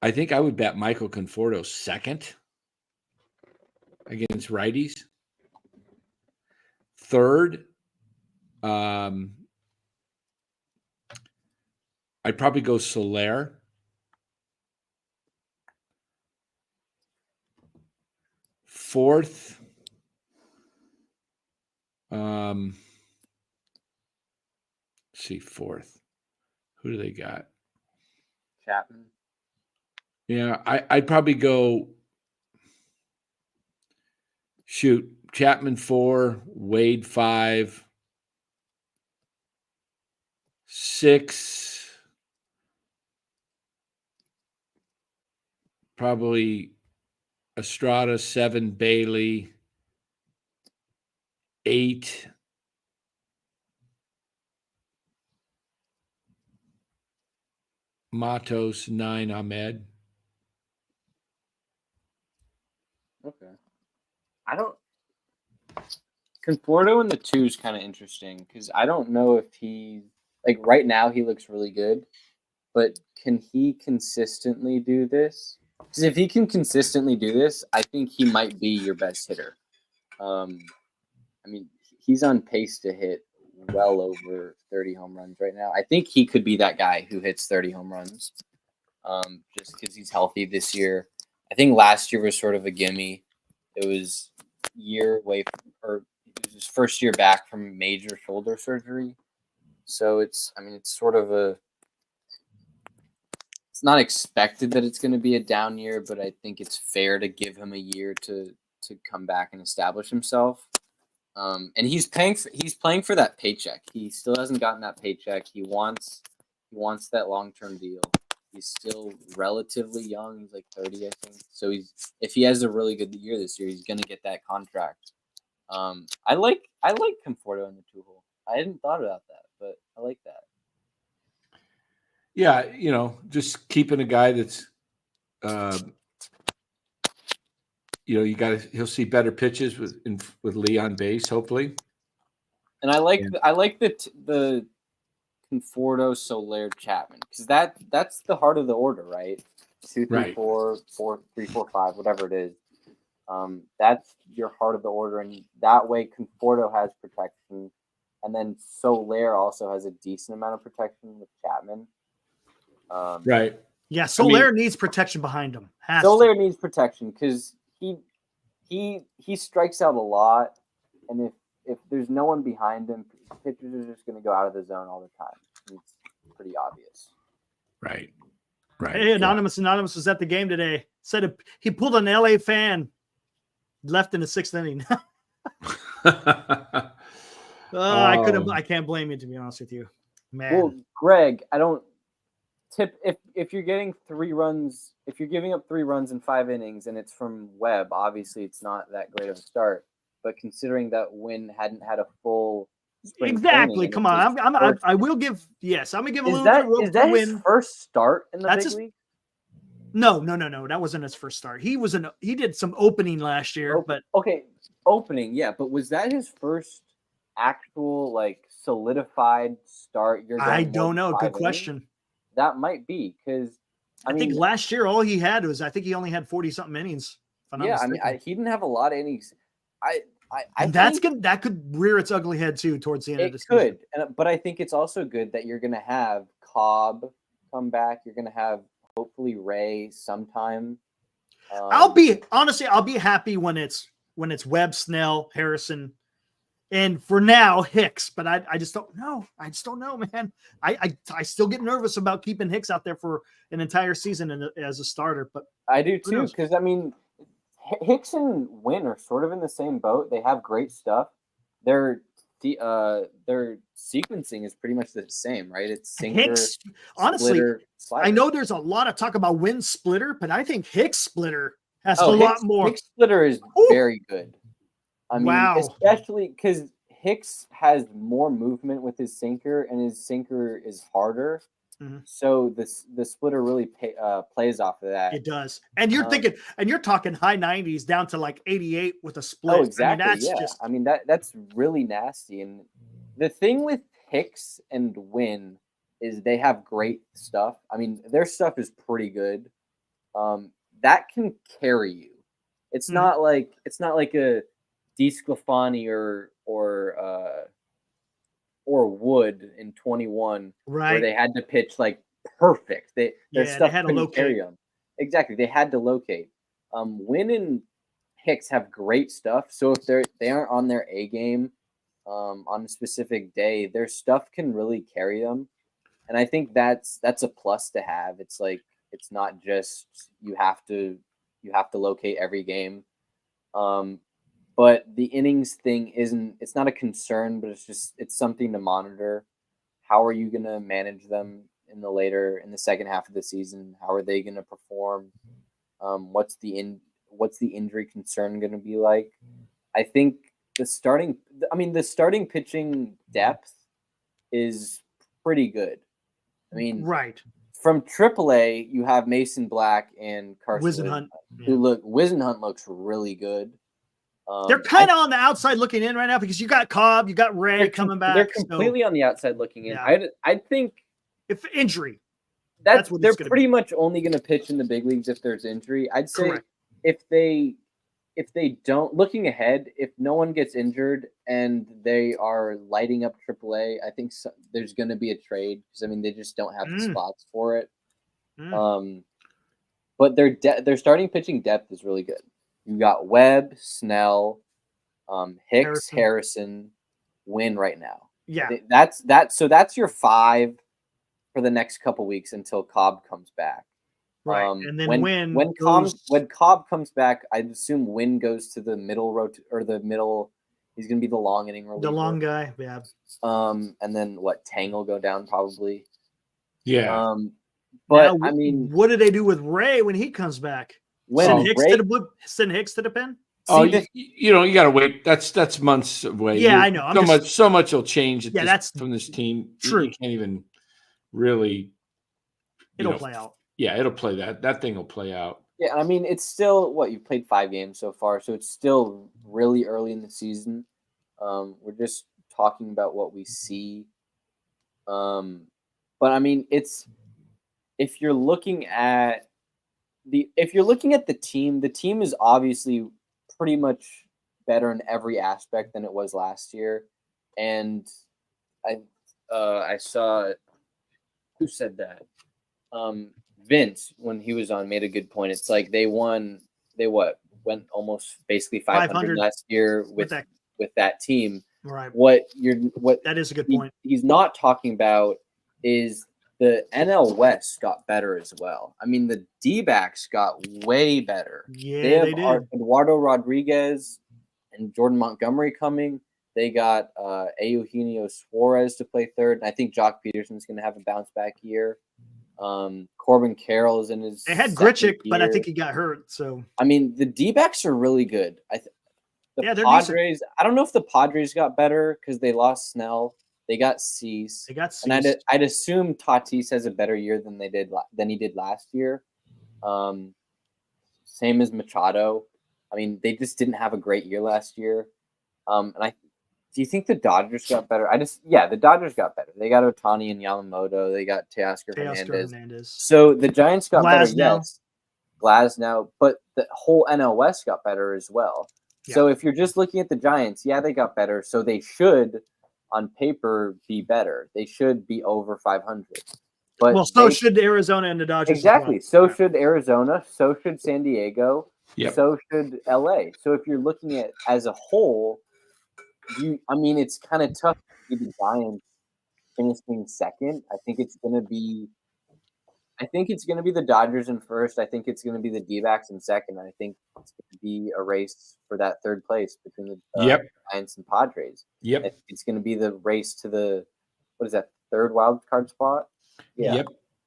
I think I would bet Michael Conforto second against righties. Third, I'd probably go Soler. Fourth, let's see, fourth. Who do they got? Chapman. Yeah, I'd probably go Chapman 4, Wade 5, 6, probably Estrada 7, Bailey 8, Matos 9, Ahmed. Okay. Conforto in the 2 is kind of interesting because I don't know if he, like right now he looks really good, but can he consistently do this? Because if he can consistently do this, I think he might be your best hitter. I mean, he's on pace to hit well over 30 home runs right now. I think he could be that guy who hits 30 home runs just because he's healthy this year. I think last year was sort of a gimme. It was it was his first year back from major shoulder surgery. So it's sort of it's not expected that it's going to be a down year, but I think it's fair to give him a year to come back and establish himself. And he's playing for that paycheck. He still hasn't gotten that paycheck. He wants that long-term deal. He's still relatively young. He's like 30, I think. So if he has a really good year this year, he's gonna get that contract. I like Conforto in the 2-hole. I hadn't thought about that, but I like that. Yeah, just keeping a guy that's, he'll see better pitches with Lee on base, hopefully. And I like the Conforto, Soler, Chapman, because that's the heart of the order, right? 2, 3, 4, 3, 4, 5, whatever it is. That's your heart of the order, and that way Conforto has protection, and then Soler also has a decent amount of protection with Chapman. Right. Yeah, Soler needs protection behind him. Soler needs protection because he strikes out a lot, and if there's no one behind him, pitchers are just going to go out of the zone all the time. It's pretty obvious. Right. Right. Hey, Anonymous was at the game today. Said he pulled an LA fan, left in the 6th inning. I can't blame you, to be honest with you, man. Well, Greg, I don't tip if you're getting 3 runs, if you're giving up 3 runs in 5 innings and it's from Webb, obviously it's not that great of a start. But considering that Wynn hadn't had a full spring exactly, training, come on, I will give I'm gonna give a little bit of rope is that to his Wynn. first start in the big league? No, that wasn't his first start. He did some opening last year, but opening, yeah. But was that his first actual like solidified start? I don't know. Good question. That might be because I think last year all he had was he only had 40-something innings. He didn't have a lot of innings. That could rear its ugly head too towards the end of the season. It could, but I think it's also good that you're going to have Cobb come back. You're going to have hopefully Ray sometime. I'll be happy when it's Webb, Snell, Harrison, and for now Hicks. But I just don't know. Man. I still get nervous about keeping Hicks out there for an entire season as a starter. But I do too, because Hicks and Wynn are sort of in the same boat. They have great stuff. Their sequencing is pretty much the same, right? It's sinker, Hicks, honestly, splitter, slider. I know there's a lot of talk about Wynn splitter, but I think Hicks splitter has a lot more. Hicks splitter is very good. Especially because Hicks has more movement with his sinker, and his sinker is harder. Mm-hmm. So the splitter really plays off of that. It does. And you're talking high 90s down to like 88 with a split. Oh, exactly. That's really nasty. And the thing with Hicks and Wynn is they have great stuff. Their stuff is pretty good. That can carry you. It's not like a DeSclafani or Wood in 21, right? Where they had to pitch like perfect. Their stuff couldn't carry them. Exactly, they had to locate. Wynn and Hicks have great stuff. So if they aren't on their A game on a specific day, their stuff can really carry them. And I think that's a plus to have. It's like it's not just you have to locate every game. But the innings thing it's not a concern, but it's something to monitor. How are you going to manage them in the second half of the season? How are they going to perform? What's the injury concern going to be like? I think the starting pitching depth is pretty good. Right. From AAA, you have Mason Black and Carson Whisenhunt. Whisenhunt looks really good. They're kind of on the outside looking in right now because you got Cobb, you got Ray coming back. They're completely on the outside looking in. Yeah. I think if injury, that's what they're pretty much only going to pitch in the big leagues if there's injury. I'd say if they don't, looking ahead, if no one gets injured and they are lighting up AAA, I think there's going to be a trade because they just don't have the spots for it. But their starting pitching depth is really good. You got Webb, Snell, Hicks, Harrison, Wynn right now. Yeah, So that's your 5 for the next couple weeks until Cobb comes back. Right, and then when Cobb comes back, I assume Wynn goes to the middle the middle. He's going to be the long inning reliever. The long guy, yeah. And then Tang will go down probably. Yeah. But now, what do they do with Ray when he comes back? Send Hicks to the pen. You got to wait. That's months away. Yeah, I know. So much will change. That's from this team. True. You can't even really. It'll play out. Yeah, it'll play that thing will play out. Yeah, it's still you've played 5 games so far, so it's still really early in the season. We're just talking about what we see. But it's if you're looking at the team is obviously pretty much better in every aspect than it was last year. And I saw who said that? Vince, when he was on, made a good point. It's like they went almost basically 500 last year with that team. Right. What that is a good point. He's not talking about is the NL West got better as well. I mean, the D-backs got way better. Yeah, they did. Eduardo Rodriguez and Jordan Montgomery coming. They got Eugenio Suarez to play third. And I think Jock Peterson's going to have a bounce-back year. Corbin Carroll is in his They had Grichuk, year. but I think he got hurt. So I mean, the D-backs are really good. they're Padres. decent. I don't know if the Padres got better because they lost Snell. They got Cease. And I'd assume Tatis has a better year than he did last year. Same as Machado. I mean, they just didn't have a great year last year. Do you think the Dodgers got better? The Dodgers got better. They got Ohtani and Yamamoto. They got Teoscar Hernandez. So the Giants got better, yes. Glasnow, but the whole NL West got better as well. Yeah. So if you're just looking at the Giants, they got better. So they should, on paper, be better. They should be over 500. But should Arizona and the Dodgers. Exactly. So should Arizona. So should San Diego. Yep. So should LA. So if you're looking at as a whole, it's kind of tough to be the Giants finishing second. I think it's going to be the Dodgers in first. I think it's going to be the D-backs in second. I think it's going to be a race for that third place between the Giants and Padres. Yep. I think it's going to be the race to the third wild card spot. Yeah.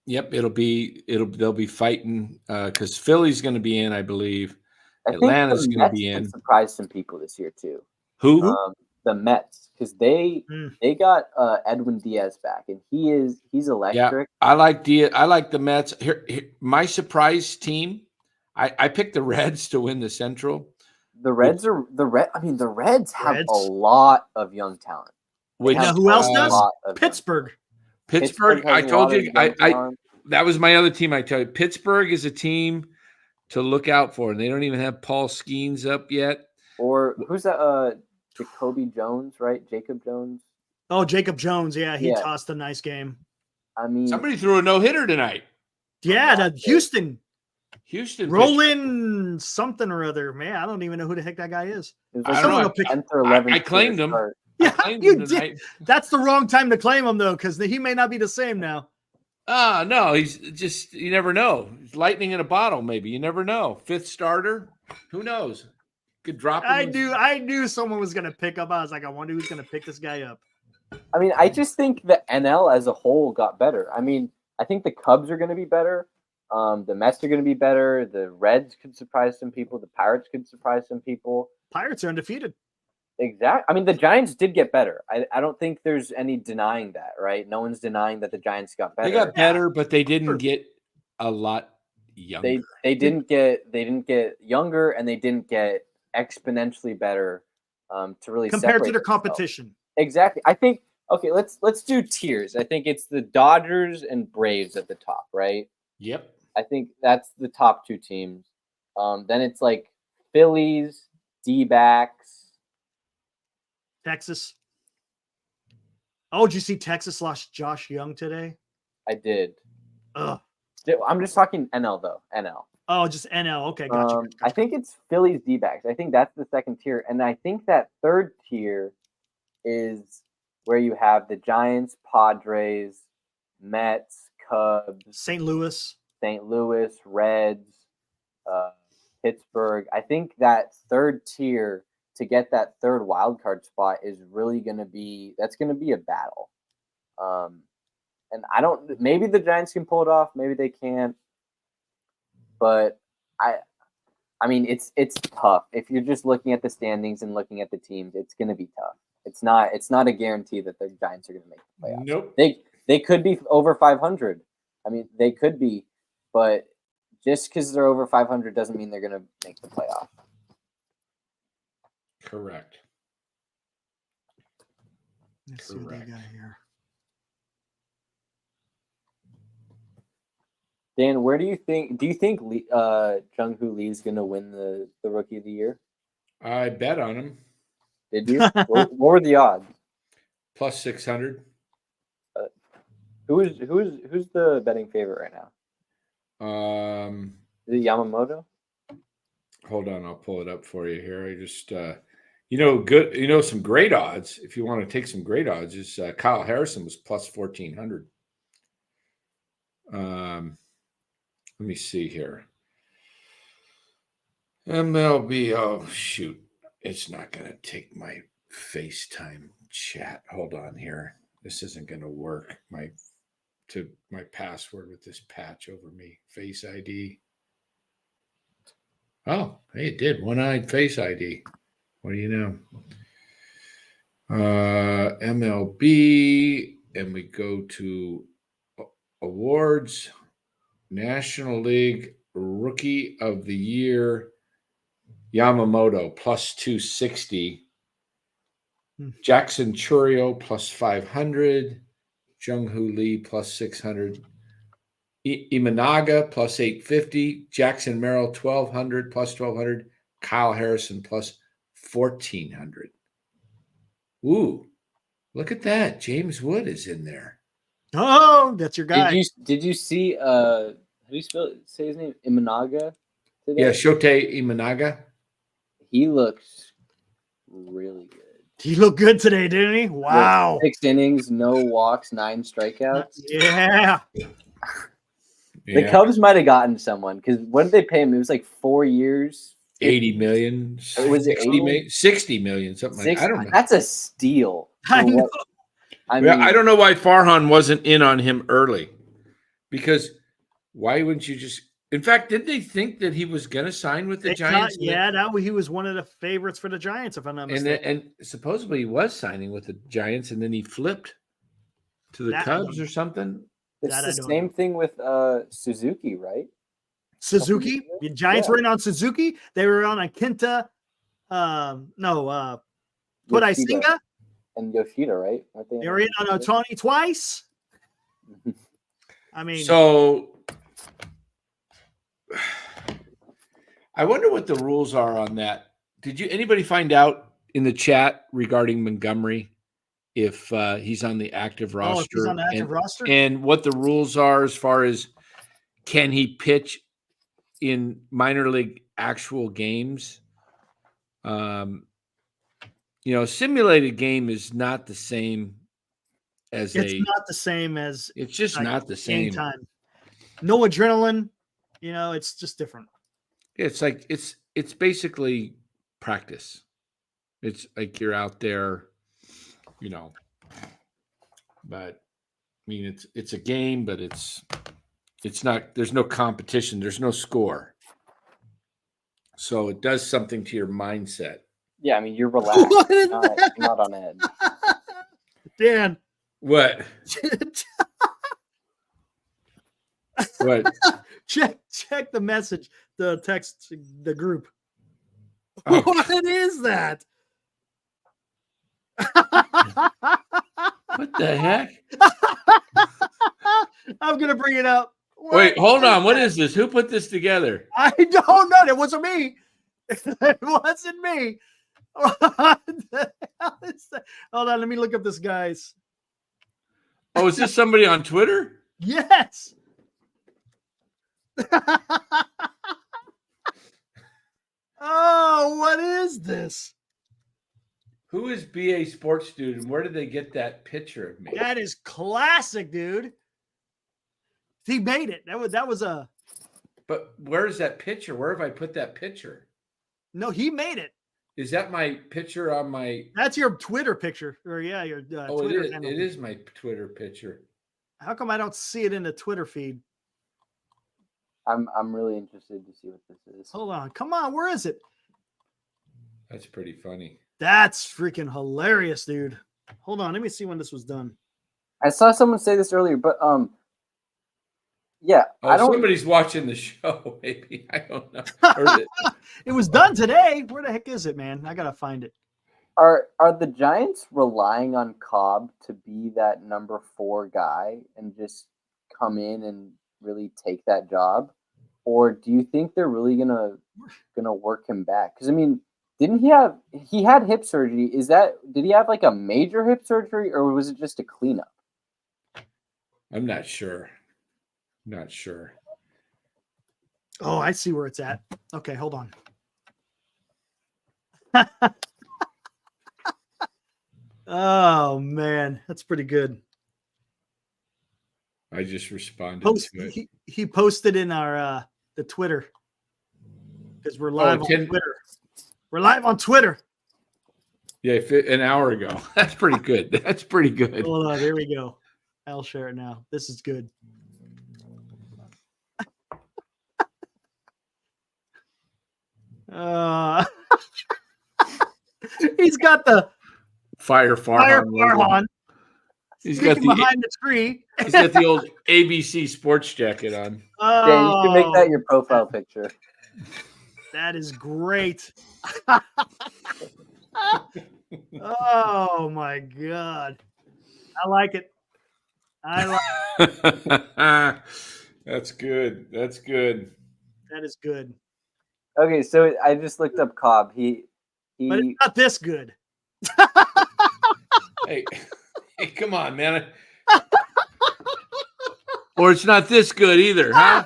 Yep. They'll be fighting because Philly's going to be in, I believe. Atlanta's going to be in. Surprised some people this year too. Who? The Mets, because they got Edwin Diaz back, and he's electric. Yeah, I like the Mets. Here, my surprise team. I picked the Reds to win the Central. The Reds have a lot of young talent. Who else does? Pittsburgh. Pittsburgh. I told you. That was my other team. I tell you, Pittsburgh is a team to look out for, and they don't even have Paul Skeens up yet. Or who's that? Jacoby Jones, right? Jacob Jones. Oh, Jacob Jones. Yeah, he tossed a nice game. I mean, somebody threw a no-hitter tonight. Yeah, Houston. Roland pitched. Something or other. Man, I don't even know who the heck that guy is. I don't know. 10th or 11th. I claimed him. Yeah, you did. That's the wrong time to claim him, though, because he may not be the same now. No, he's just, you never know. He's lightning in a bottle, maybe. You never know. Fifth starter. Who knows? Could drop him. I knew someone was going to pick up. I was like, I wonder who's going to pick this guy up. I mean, I just think the NL as a whole got better. I mean, I think the Cubs are going to be better. The Mets are going to be better. The Reds could surprise some people. The Pirates could surprise some people. Pirates are undefeated. Exactly. I mean, the Giants did get better. I don't think there's any denying that, right? No one's denying that the Giants got better. They got better, but they didn't get a lot younger. They didn't get younger, and they didn't get exponentially better to really compared to the competition. Exactly. I think let's do tiers. I think it's the Dodgers and Braves at the top, right? Yep. I think that's the top two teams. Then it's like Phillies, D-backs, Texas. Oh, did you see Texas lost Josh Young today? I did. Ugh. I'm just talking NL though. NL. Oh, just NL. Okay, gotcha. I think it's Phillies, D-backs. I think that's the second tier. And I think that third tier is where you have the Giants, Padres, Mets, Cubs, St. Louis, Reds, Pittsburgh. I think that third tier to get that third wild card spot is really going to be a battle. And maybe the Giants can pull it off. Maybe they can't. But I mean, it's tough. If you're just looking at the standings and looking at the teams, it's going to be tough. It's not a guarantee that the Giants are going to make the playoffs. Nope. They could be over 500. I mean, they could be, but just because they're over 500 doesn't mean they're going to make the playoff. Correct. Let's see what they got here. Dan, do you think Jung Hoo Lee is going to win the Rookie of the Year? I bet on him. Did you? What were the odds? Plus 600. Who's the betting favorite right now? Is it Yamamoto? Hold on, I'll pull it up for you here. I just some great odds. If you want to take some great odds, is Kyle Harrison was plus 1,400. Let me see here. MLB. Oh, shoot. It's not going to take my FaceTime chat. Hold on here. This isn't going to work. My password with this patch over me. Face ID. Oh, hey, it did. One-eyed Face ID. What do you know? MLB, and we go to awards. National League Rookie of the Year, Yamamoto plus 260. Jackson Chourio plus 500. Jung Hoo Lee plus 600. Imanaga plus 850. Jackson Merrill 1200 plus 1200. Kyle Harrison plus 1400. Ooh, look at that. James Wood is in there. Oh, that's your guy. Did you see how do you say his name? Imanaga today? Yeah, Shotei Imanaga. He looks really good. He looked good today, didn't he? Wow. 6 innings, no walks, 9 strikeouts. Yeah. The Cubs might have gotten someone because what did they pay him? It was like 4 years. 80 million. Was it 60 million? 60 million, something like that. I don't know. That's a steal. I know. I mean, I don't know why Farhan wasn't in on him early. Because why wouldn't you just? In fact, did they think that he was going to sign with the Giants? He was one of the favorites for the Giants, if I'm not mistaken. And supposedly he was signing with the Giants, and then he flipped to the Cubs or something. It's the same thing with Suzuki, right? Suzuki? The Giants were in on Suzuki. They were on Quinta. Putaisinga. And Yoshida, right? They were in on Ohtani twice. I mean, so I wonder what the rules are on that. Did anybody find out in the chat regarding Montgomery if he's on the active roster? If he's on the active roster? And what the rules are as far as can he pitch in minor league actual games? Simulated game is not the same as it's not the same as it's just not the same time. No adrenaline, it's just different. It's like it's basically practice. It's like you're out there, but I mean it's a game, but it's not, there's no competition, there's no score. So it does something to your mindset. Yeah, I mean, you're relaxed. You're not on edge. Dan. What? What? Check the message, the text, the group. Oh. What is that? What the heck? I'm going to bring it up. Wait, hold on. What is this? Who put this together? I don't know. It wasn't me. It wasn't me. What the hell is that? Hold on, let me look up this guy's. Oh, is this somebody on Twitter? Yes. Oh, what is this? Who is BA Sports Student? Where did they get that picture of me? That is classic, dude. He made it. That was a. But where is that picture? Where have I put that picture? No, he made it. Is that my picture on my? That's your Twitter picture, or your Twitter handle. It is my Twitter picture. How come I don't see it in the Twitter feed? I'm really interested to see what this is. Hold on, come on, where is it? That's pretty funny. That's freaking hilarious, dude. Hold on, let me see when this was done. I saw someone say this earlier, but yeah, somebody's watching the show. Maybe I don't know. It was done today. Where the heck is it, man? I gotta find it. Are the Giants relying on Cobb to be that number 4 guy and just come in and really take that job, or do you think they're really gonna work him back? Because I mean, didn't he had hip surgery? Did he have like a major hip surgery, or was it just a cleanup? I'm not sure. Not sure. Oh, I see where it's at. Okay, hold on. Oh man, that's pretty good. I just responded to it. He posted in our the Twitter because we're live on Twitter. We're live on Twitter. Yeah, an hour ago. That's pretty good. That's pretty good. Hold on, there we go. I'll share it now. This is good. He's got the Fire Farhan. He's got behind the tree. He's got the old ABC sports jacket on. Oh, yeah, you can make that your profile picture. That is great. Oh my God. I like it. That's good. That's good. That is good. Okay, so I just looked up Cobb. He But it's not this good. Hey, come on, man. Or it's not this good either, huh?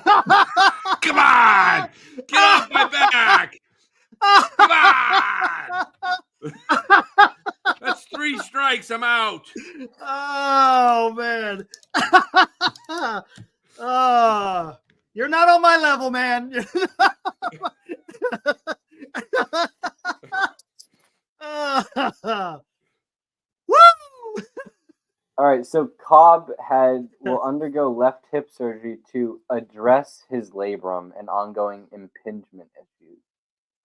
Come on! Get off my back! Come on! That's 3 strikes. I'm out. Oh, man. You're not on my level, man. Woo! All right, so Cobb will undergo left hip surgery to address his labrum and ongoing impingement issues.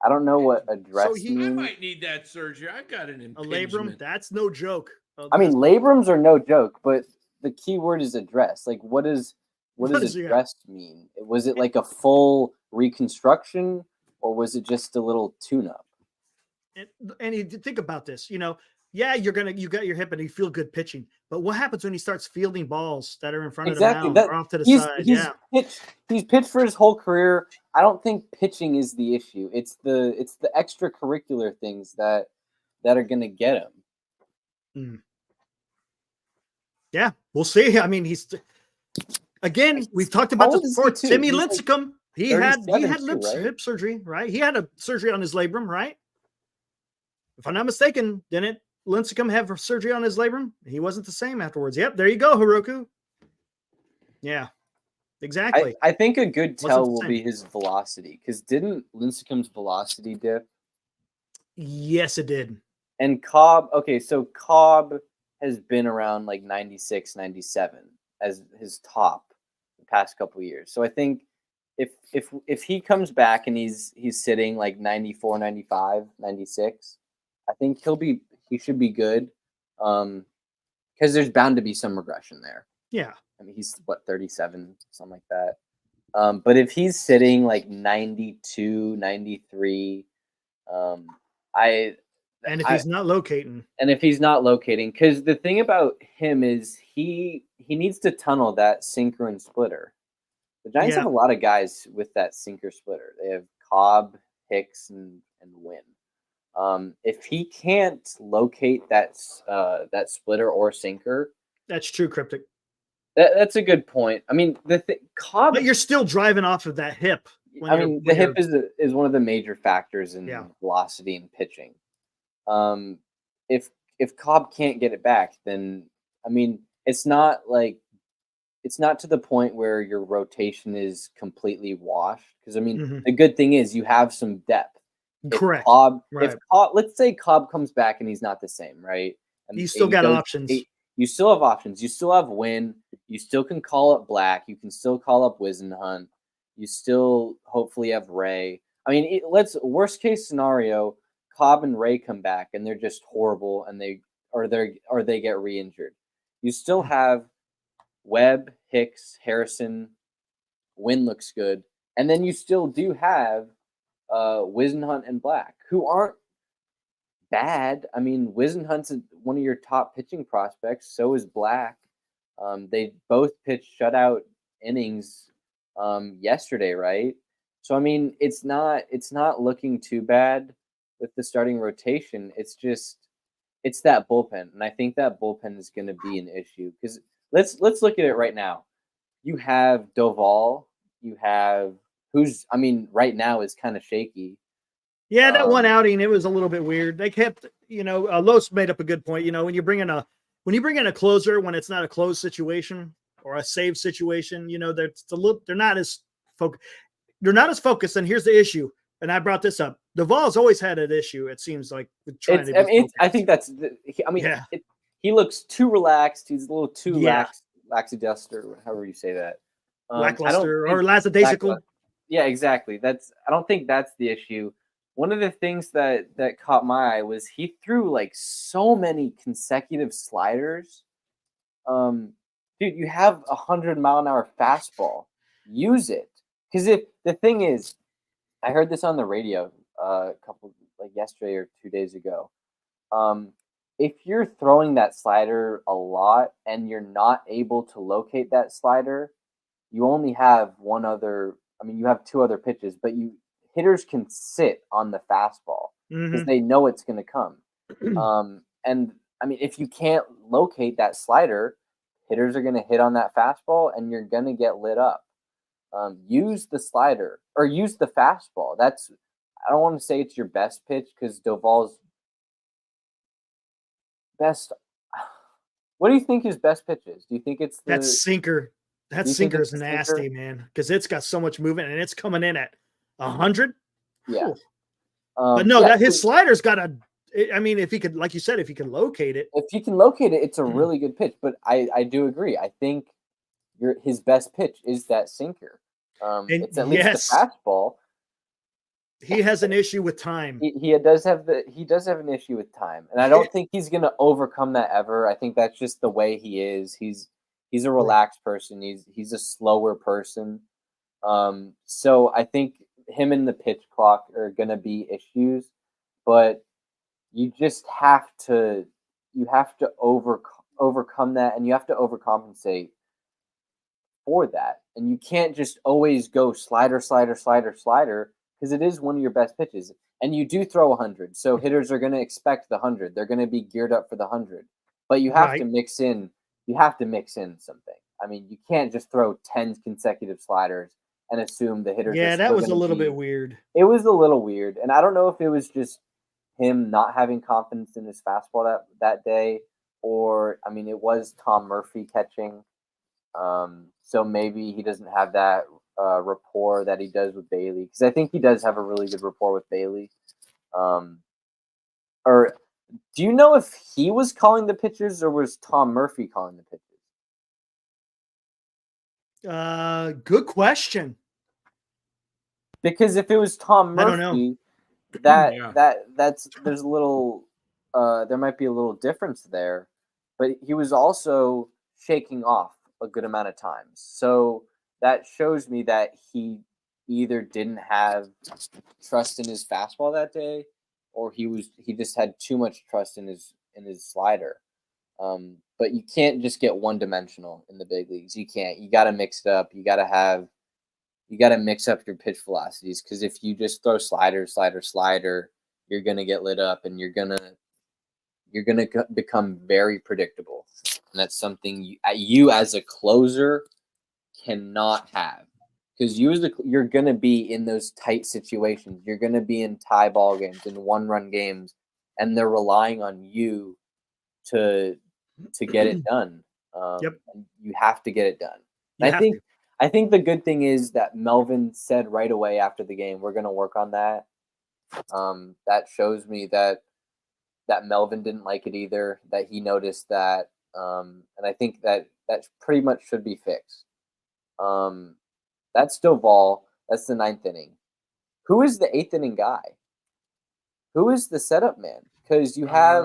I don't know what address means. I might need that surgery. I've got an impingement. A labrum? That's no joke. I mean, labrums are no joke, but the key word is address. Like, what does address mean? Was it like a full reconstruction, or was it just a little tune-up? And you think about this, you got your hip and you feel good pitching, but what happens when he starts fielding balls that are in front of the mound or off to the side? He's pitched for his whole career. I don't think pitching is the issue. It's the extracurricular things that are going to get him. Yeah, we'll see. I mean, we've talked about this before. Timmy Lincecum, he had hip surgery, right? He had a surgery on his labrum, right? If I'm not mistaken, didn't Lincecum have surgery on his labrum? He wasn't the same afterwards. Yep, there you go, Hiroku. Yeah, exactly. I think a good tell will be his velocity, because didn't Lincecum's velocity dip? Yes, it did. And Cobb, so Cobb has been around like 96, 97 as his top the past couple of years. So I think if he comes back and he's sitting like 94, 95, 96, I think he should be good, because there's bound to be some regression there. Yeah. I mean, he's 37, something like that. But if he's sitting like 92, 93, he's not locating. And if he's not locating, because the thing about him is he needs to tunnel that sinker and splitter. The Giants have a lot of guys with that sinker splitter. They have Cobb, Hicks, and Wynn. If he can't locate that splitter or sinker, that's true, Cryptic. That's a good point. I mean, Cobb, but you're still driving off of that hip. The hip is one of the major factors in velocity and pitching. If Cobb can't get it back, then I mean, it's not to the point where your rotation is completely washed. Because I mean, the good thing is you have some depth. Correct. If Cobb, let's say Cobb comes back and he's not the same, right? And you still got options. You still have options. You still have Wynn. You still can call up Black. You can still call up Wisenhunt. You still hopefully have Ray. I mean, worst case scenario, Cobb and Ray come back and they're just horrible, and they get re-injured. You still have Webb, Hicks, Harrison. Wynn looks good, and then you still do have Wisenhunt and Black, who aren't bad. I mean, Wisenhunt's one of your top pitching prospects. So is Black. They both pitched shutout innings yesterday, right? So I mean, it's not looking too bad with the starting rotation. It's that bullpen, and I think that bullpen is going to be an issue, because let's look at it right now. You have Doval. You have right now is kind of shaky. Yeah, that one outing, it was a little bit weird. They kept, Los made up a good point. When you bring in a closer, when it's not a closed situation, or a save situation. They're not as focused. And here's the issue. And I brought this up. Doval's always had an issue. It seems like with trying to be I think that's. He looks too relaxed. He's a little too lackadaster, however you say that. Lackluster or lackadaisical. Yeah, exactly. I don't think that's the issue. One of the things that caught my eye was he threw like so many consecutive sliders. Dude, you have 100-mile-an-hour fastball. Use it. Because if the thing is, I heard this on the radio yesterday or 2 days ago. If you're throwing that slider a lot and you're not able to locate that slider, you only have you have two other pitches, but hitters can sit on the fastball because they know it's going to come. If you can't locate that slider, hitters are going to hit on that fastball and you're going to get lit up. Use the slider or use the fastball. I don't want to say it's your best pitch because Doval's best. What do you think his best pitch is? Do you think it's that sinker? That sinker is nasty, man, because it's got so much movement and it's coming in at 100. Yeah. But no, his slider's got if he could, like you said, if he can locate it. If you can locate it, it's a really good pitch. But I do agree. I think his best pitch is that sinker. It's at least the fastball. He has an issue with time. He does have an issue with time, and I don't think he's going to overcome that ever. I think that's just the way he is. He's a relaxed person. He's a slower person. So I think him and the pitch clock are going to be issues, but you just have to overcome that, and you have to overcompensate for that. And you can't just always go slider, because it is one of your best pitches. And you do throw 100, so hitters are going to expect the 100. They're going to be geared up for the 100. But you have to mix in. You have to mix in something. I mean, you can't just throw 10 consecutive sliders and assume the hitters. Yeah, that was a little bit weird. It was a little weird, and I don't know if it was just him not having confidence in his fastball that day, or it was Tom Murphy catching. So maybe he doesn't have that rapport that he does with Bailey, because I think he does have a really good rapport with Bailey. Or do you know if he was calling the pitches or was Tom Murphy calling the pitches? Good question. Because if it was Tom Murphy, I don't know. There's a little there might be a little difference there, but he was also shaking off a good amount of times. So that shows me that he either didn't have trust in his fastball that day, or he just had too much trust in his slider. But you can't just get one-dimensional in the big leagues. You can't. You got to mix it up. You got to mix up your pitch velocities, because if you just throw slider, you're going to get lit up, and you're going to become very predictable. And that's something you as a closer cannot have, because you're going to be in those tight situations. You're going to be in tie ball games and one-run games, and they're relying on you to get it done. Yep. And you have to get it done. I think the good thing is that Melvin said right away after the game, we're going to work on that. That shows me that Melvin didn't like it either, that he noticed that. And I think that pretty much should be fixed. That's Doval. That's the 9th inning. Who is the 8th inning guy? Who is the setup man? Because you have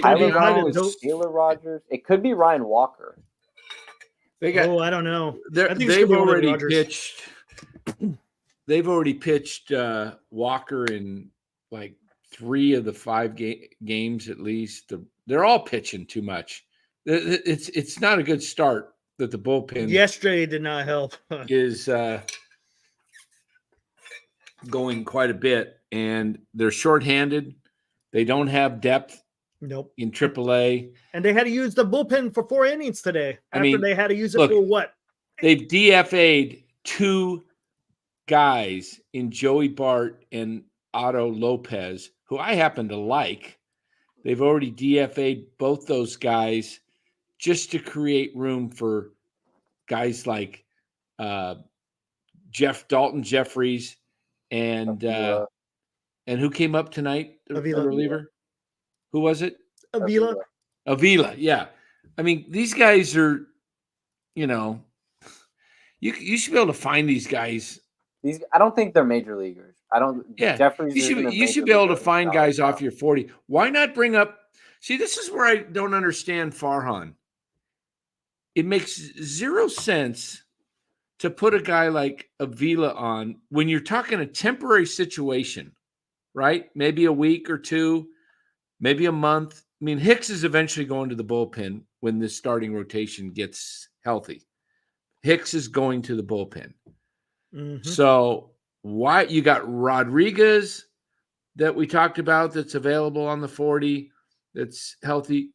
Taylor Rogers. It could be Ryan Walker. I don't know. They've already pitched. They've already pitched Walker in like 3 of the 5 games at least. They're all pitching too much. It's not a good start that the bullpen yesterday did not help. Is going quite a bit, and they're shorthanded. They don't have depth. Nope. In AAA. And they had to use the bullpen for 4 innings today. They had to use it for what? They've DFA'd 2 guys in Joey Bart and Otto Lopez, who I happen to like. They've already DFA'd both those guys just to create room for guys like Dalton Jeffries and who came up tonight? Avila. The reliever. Who was it? Avila. Yeah. I mean, these guys are, you should be able to find these guys. I don't think they're major leaguers. I don't. Yeah. Jeffries. You should be able to find guys off your 40. Why not bring up? See, this is where I don't understand Farhan. It makes zero sense to put a guy like Avila on when you're talking a temporary situation, right? Maybe a week or two, maybe a month. I mean, Hicks is eventually going to the bullpen when this starting rotation gets healthy. Hicks is going to the bullpen. Mm-hmm. So why you got Rodriguez that we talked about that's available on the 40 that's healthy.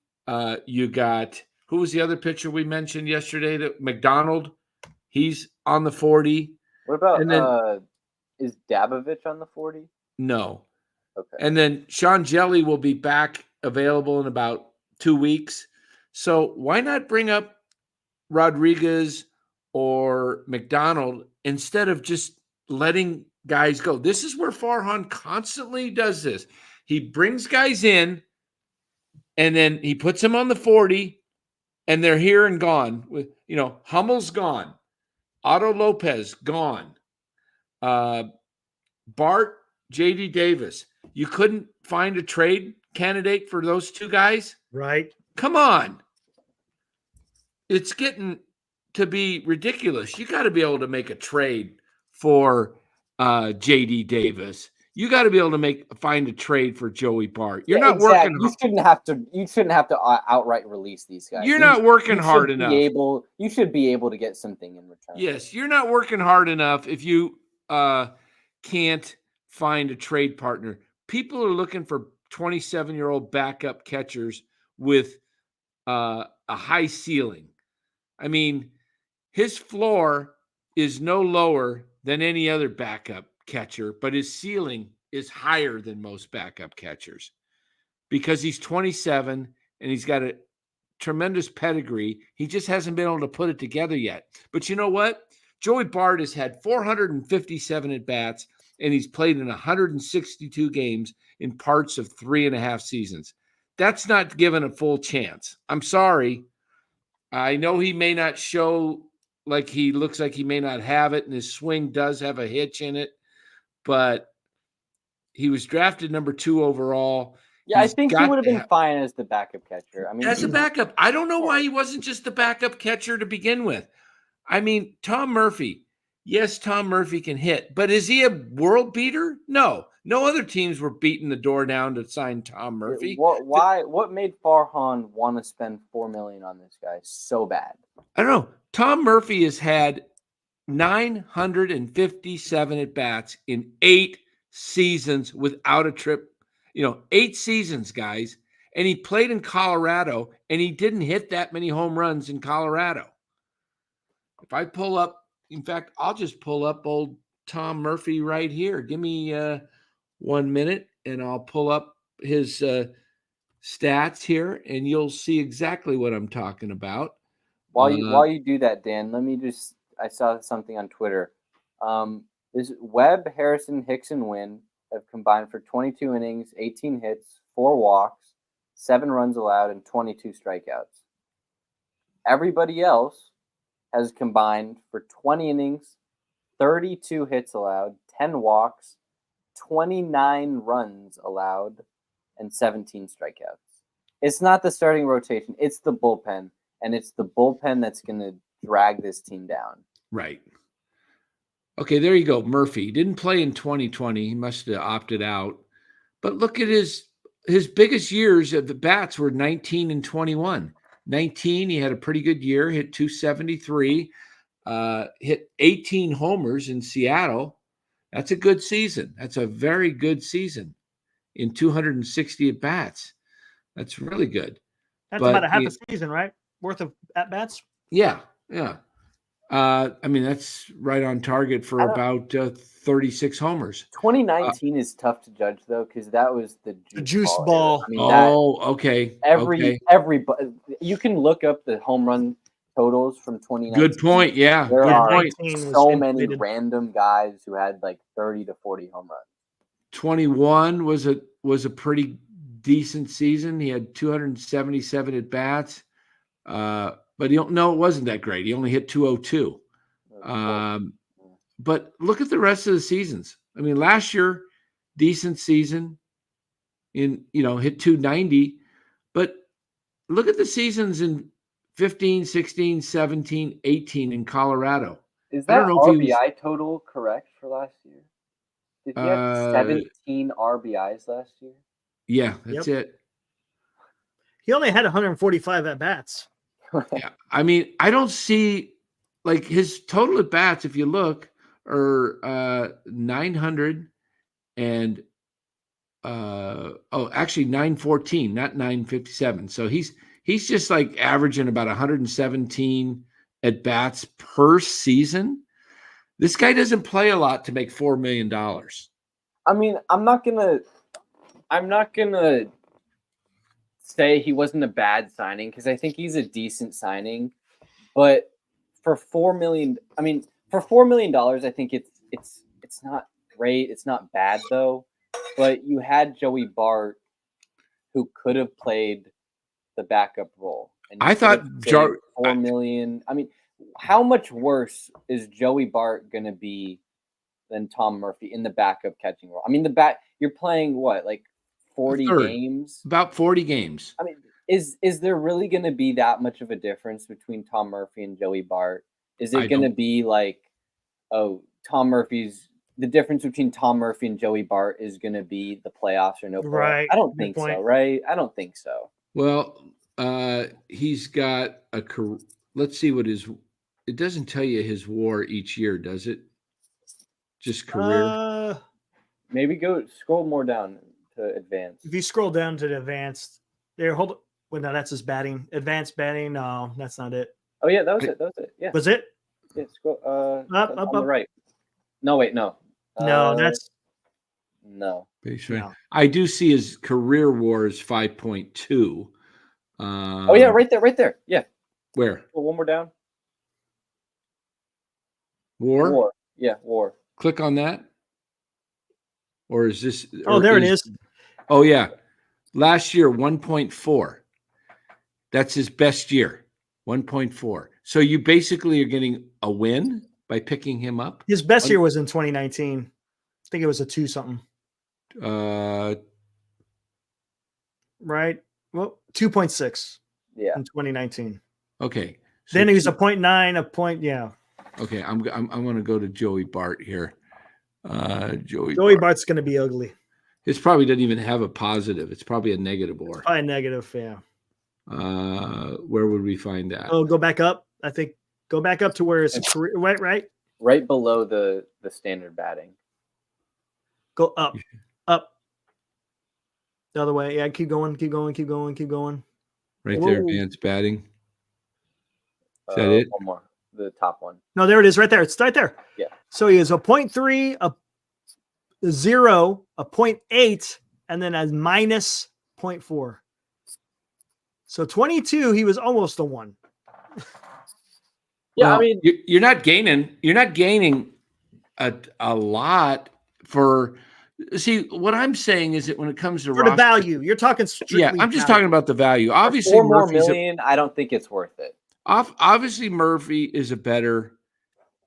You got, who was the other pitcher we mentioned yesterday? That McDonald, he's on the 40. What about is Dabovich on the 40? No. Okay. And then Sean Jelly will be back available in about 2 weeks. So why not bring up Rodriguez or McDonald instead of just letting guys go? This is where Farhan constantly does this. He brings guys in and then he puts them on the 40 and they're here and gone. With Hummel's gone. Otto Lopez gone. Bart, JD Davis. You couldn't find a trade candidate for those two guys? Right. Come on. It's getting to be ridiculous. You got to be able to make a trade for JD Davis. You got to be able to find a trade for Joey Bart. You're not working. You shouldn't have to outright release these guys. You're not working hard enough. You should be able to get something in return. Yes, you're not working hard enough if you can't find a trade partner. People are looking for 27-year-old backup catchers with a high ceiling. I mean, his floor is no lower than any other backup catcher, but his ceiling is higher than most backup catchers because he's 27 and he's got a tremendous pedigree. He just hasn't been able to put it together yet. But you know what? Joey Bart has had 457 at-bats, and he's played in 162 games in parts of 3.5 seasons. That's not given a full chance. I'm sorry. I know he may not show like he looks like he may not have it, and his swing does have a hitch in it, but he was drafted number 2 overall. Yeah, I think he would have been fine as the backup catcher. I mean, as a backup, I don't know why he wasn't just the backup catcher to begin with. I mean, Tom Murphy. Yes, Tom Murphy can hit, but is he a world beater? No. No other teams were beating the door down to sign Tom Murphy. What made Farhan want to spend $4 million on this guy so bad? I don't know. Tom Murphy has had 957 at-bats in 8 seasons without a trip. 8 seasons, guys. And he played in Colorado, and he didn't hit that many home runs in Colorado. If I pull up, in fact, I'll just pull up old Tom Murphy right here. Give me 1 minute, and I'll pull up his stats here, and you'll see exactly what I'm talking about. While you do that, Dan, I saw something on Twitter. This Webb, Harrison, Hicks, and Wynn have combined for 22 innings, 18 hits, 4 walks, 7 runs allowed, and 22 strikeouts. Everybody else has combined for 20 innings, 32 hits allowed, 10 walks, 29 runs allowed, and 17 strikeouts. It's not the starting rotation. It's the bullpen, and it's the bullpen that's going to drag this team down. Right. Okay, there you go. Murphy didn't play in 2020. He must have opted out. But look at his biggest years of the bats were 19 and 21. 19, he had a pretty good year, hit 273, hit 18 homers in Seattle. That's a good season. That's a very good season in 260 at-bats. That's really good. That's about a half a season, right? Worth of at-bats? Yeah. I mean, that's right on target for about 36 homers. 2019 is tough to judge, though, because that was the juice ball. I mean, okay. Everybody, you can look up the home run totals from 2019. Good point. Yeah. There Good are point. so many random guys who had like 30 to 40 home runs. 21 was a pretty decent season. He had 277 at bats. But it wasn't that great. He only hit 202. But look at the rest of the seasons. I mean, last year, decent season hit 290, but look at the seasons in 15, 16, 17, 18 in Colorado. Is that RBI total correct for last year? Did he have 17 RBIs last year? Yeah, that's it. He only had 145 at bats. Yeah, I mean, I don't see like his total at bats. If you look, are 900 and actually 914, not 957. So he's just like averaging about 117 at bats per season. This guy doesn't play a lot to make $4 million. I mean, I'm not gonna say he wasn't a bad signing because I think he's a decent signing. But for $4 million, I think it's not great. It's not bad though. But you had Joey Bart, who could have played the backup role. And I thought $4 million. I mean, how much worse is Joey Bart going to be than Tom Murphy in the backup catching role? I mean, you're playing what, like 40 games? About 40 games. I mean, is there really going to be that much of a difference between Tom Murphy and Joey Bart? Is it going to be like, the difference between Tom Murphy and Joey Bart is going to be the playoffs or no playoffs? Right. I don't think so, right? I don't think so. Well, he's got let's see what it doesn't tell you his WAR each year, does it? Just career? Maybe scroll more down to advanced. If you scroll down to the advanced, there, hold on. Well, no, that's his batting. Advanced batting, no, that's not it. Oh, yeah, that was it. Yeah. Was it? Yeah, scroll up, on the right. No, wait, no. No, that's no. No. I do see his career WAR is 5.2. Oh yeah, right there. Yeah. Where? Well, one more down. WAR? Yeah, WAR. Click on that. Or is this? Oh, there it is. Oh yeah, last year 1.4. That's his best year. 1.4. So you basically are getting a win by picking him up. His best year was in 2019. I think it was a 2-something. Right. Well, 2.6. Yeah. In 2019. Okay. So then he was a 0.9, a point. Yeah. Okay. I'm going to go to Joey Bart here. Joey Bart's going to be ugly. This probably doesn't even have a positive. It's probably a negative WAR. Probably negative. Yeah. Where would we find that? Oh, go back up. I think go back up to where it's career, right? Right below the standard batting. Go up. The other way. Yeah, keep going. Right there, advanced batting. Is that it? One more. The top one. No, there it is right there. It's right there. Yeah. So he is a 0.3, a 0, a 0.8, and then a minus 0.4. So 22, he was almost a 1. Yeah, well, I mean, you're not gaining a lot for. See, what I'm saying is that when it comes to the value, you're talking strictly. Yeah, I'm just talking about the value. Obviously, $4 more million. I don't think it's worth it. Obviously, Murphy is a better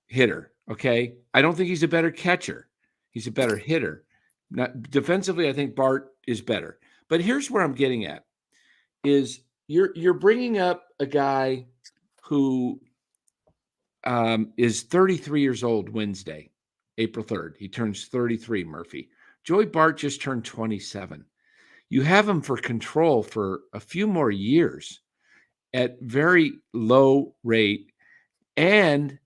hitter. Okay, I don't think he's a better catcher. He's a better hitter. Not defensively, I think Bart is better. But here's where I'm getting at: is you're bringing up a guy who is 33 years old Wednesday, April 3rd. He turns 33, Murphy. Joey Bart just turned 27. You have him for control for a few more years at very low rate. And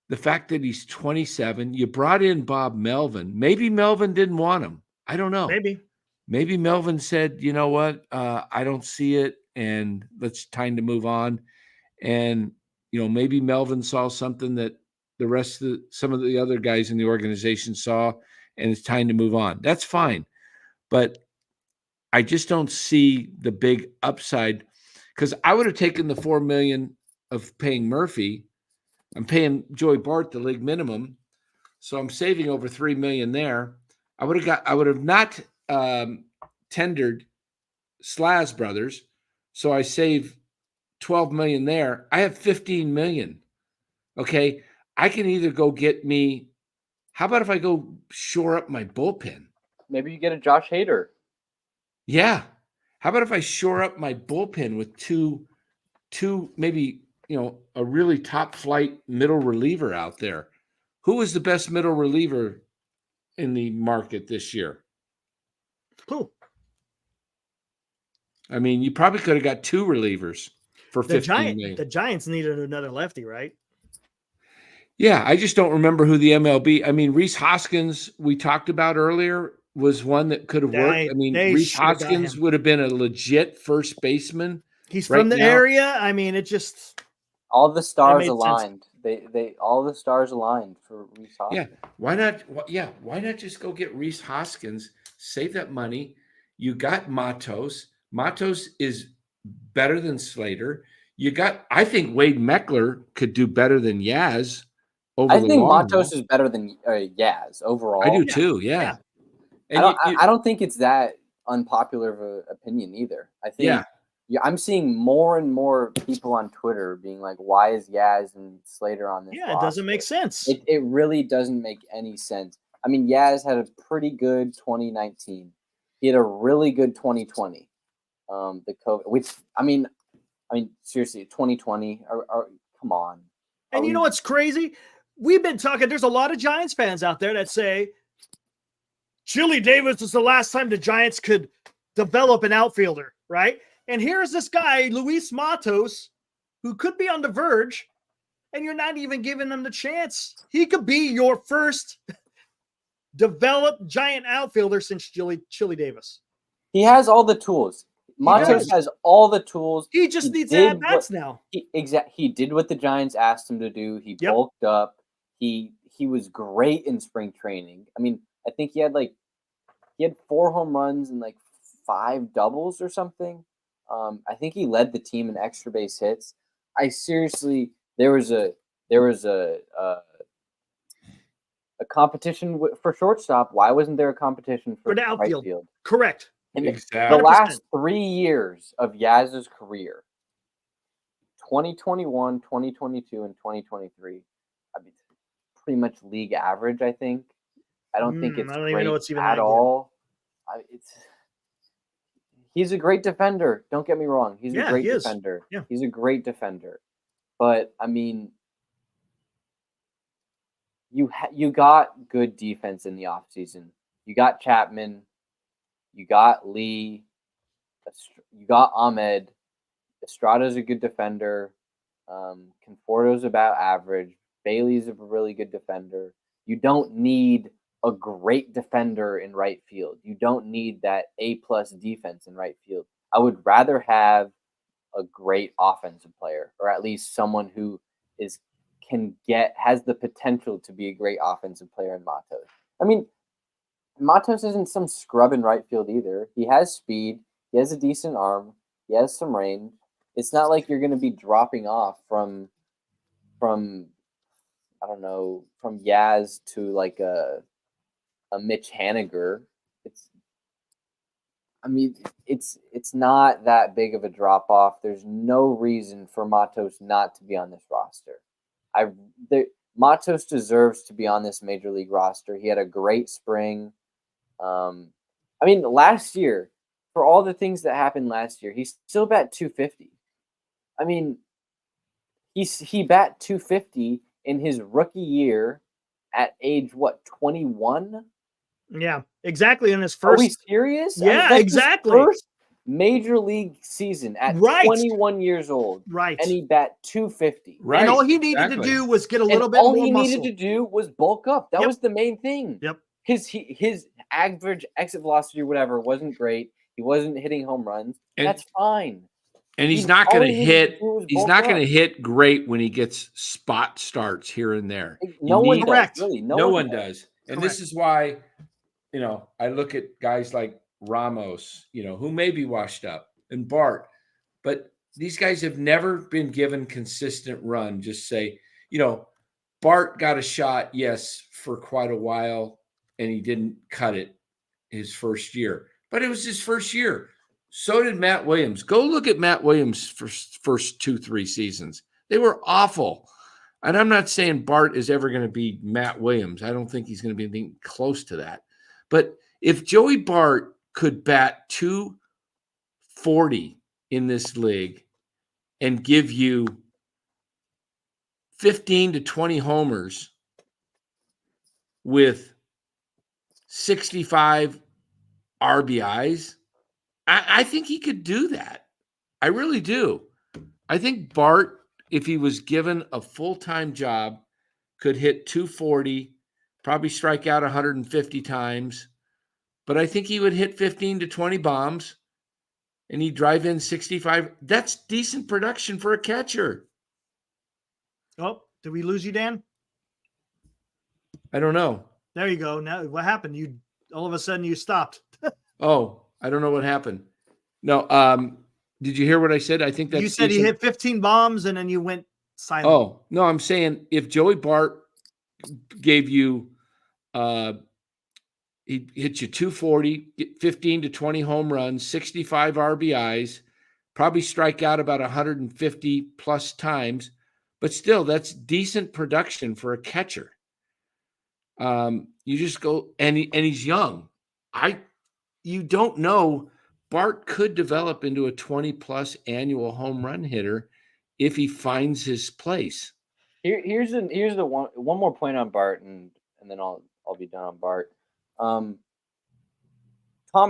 the fact that he's 27, you brought in Bob Melvin. Maybe Melvin didn't want him. I don't know. Maybe Melvin said, you know what? I don't see it. And it's time to move on. And, maybe Melvin saw something that some of the other guys in the organization saw, and it's time to move on. That's fine. But I just don't see the big upside, because I would have taken the $4 million of paying Murphy. I'm paying Joey Bart the league minimum, so I'm saving over $3 million there. I would have not tendered Slaz Brothers, so I save $12 million there. I have $15 million. Okay, I can either go get me. How about if I go shore up my bullpen? Maybe you get a Josh Hader. Yeah. How about if I shore up my bullpen with two maybe, a really top flight middle reliever out there? Who is the best middle reliever in the market this year? Who? I mean, you probably could have got two relievers for $15 million. The Giants needed another lefty, right? Yeah, I just don't remember who the MLB. I mean, Rhys Hoskins, we talked about earlier, was one that could have worked. I mean, Rhys Hoskins would have been a legit first baseman. He's from the area. I mean, it just all the stars aligned. They all the stars aligned for Rhys Hoskins. Yeah, why not? Yeah, why not just go get Rhys Hoskins? Save that money. You got Matos. Matos is better than Slater. I think Wade Meckler could do better than Yaz. I think Matos is better than Yaz overall. I do too. Yeah. And I don't think it's that unpopular of an opinion either. I think I'm seeing more and more people on Twitter being like, "Why is Yaz and Slater on this?" Yeah, roster? It doesn't make sense. It really doesn't make any sense. I mean, Yaz had a pretty good 2019. He had a really good 2020. The COVID, which I mean, seriously, 2020. Come on. And you know what's crazy? We've been talking. There's a lot of Giants fans out there that say Chili Davis was the last time the Giants could develop an outfielder, right? And here's this guy, Luis Matos, who could be on the verge, and you're not even giving him the chance. He could be your first developed Giant outfielder since Chili Davis. He has all the tools. Matos has all the tools. He just needs at-bats now. He did what the Giants asked him to do. He bulked up. He was great in spring training. I mean, I think he had 4 home runs and 5 doubles or something. I think he led the team in extra base hits. There was a competition for shortstop. Why wasn't there a competition for the outfield? Right field? Correct. Exactly. The last 3 years of Yaz's career, 2021, 2022, and 2023, I mean, pretty much league average, I think. I don't think it's great even know it's even at all. He's a great defender. Don't get me wrong. He's a great defender. Yeah. He's a great defender. But, I mean, you got good defense in the offseason. You got Chapman. You got Lee. You got Ahmed. Estrada's a good defender. Conforto's about average. Bailey's a really good defender. You don't need a great defender in right field. You don't need that A-plus defense in right field. I would rather have a great offensive player, or at least someone who has the potential to be a great offensive player in Matos. I mean, Matos isn't some scrub in right field either. He has speed. He has a decent arm. He has some range. It's not like you're going to be dropping off from I don't know, from Yaz to a Mitch Haniger. It's not that big of a drop off. There's no reason for Matos not to be on this roster. Matos deserves to be on this major league roster. He had a great spring. Last year, for all the things that happened last year, he's still bat 250. I mean, he bat 250 in his rookie year at age 21? Yeah, exactly. In his first. Are we serious? Yeah, exactly. First major league season at 21 years old. Right. And he bat 250. Right. And all he needed to do was get a little bit more muscle. All he needed to do was bulk up. That was the main thing. Yep. His average exit velocity or whatever wasn't great. He wasn't hitting home runs. That's fine. And he's not going to hit. He's not going to hit great when he gets spot starts here and there. No one does. Really. No one does. And this is why, I look at guys like Ramos, who may be washed up, and Bart, but these guys have never been given consistent run. Just say, Bart got a shot, yes, for quite a while, and he didn't cut it his first year. But it was his first year. So did Matt Williams. Go look at Matt Williams' first 2-3 seasons. They were awful. And I'm not saying Bart is ever going to be Matt Williams. I don't think he's going to be anything close to that. But if Joey Bart could bat 240 in this league and give you 15 to 20 homers with 65 RBIs, I think he could do that. I really do. I think Bart, if he was given a full-time job, could hit 240, probably strike out 150 times, but I think he would hit 15 to 20 bombs, and he'd drive in 65. That's decent production for a catcher. Oh, did we lose you, Dan? I don't know. There you go. Now, what happened? You all of a sudden you stopped. Oh, I don't know what happened. No, did you hear what I said? I think that's you said decent. he hit 15 bombs and then you went silent. Oh, no, I'm saying if Joey Bart gave you he hit you 240, 15 to 20 home runs, 65 RBIs, probably strike out about 150 plus times, but still that's decent production for a catcher. You just go and he's young. You don't know. Bart could develop into a 20-plus annual home run hitter if he finds his place. Here's the one more point on Bart, and then I'll be done on Bart. Tom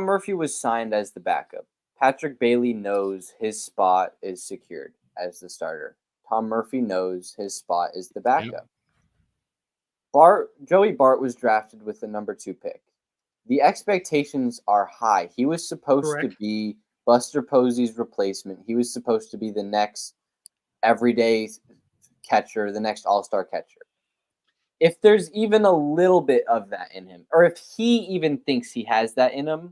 Murphy was signed as the backup. Patrick Bailey knows his spot is secured as the starter. Tom Murphy knows his spot is the backup. Yep. Joey Bart was drafted with the number 2 pick. The expectations are high. He was supposed to be Buster Posey's replacement. He was supposed to be the next everyday catcher, the next all-star catcher. If there's even a little bit of that in him, or if he even thinks he has that in him,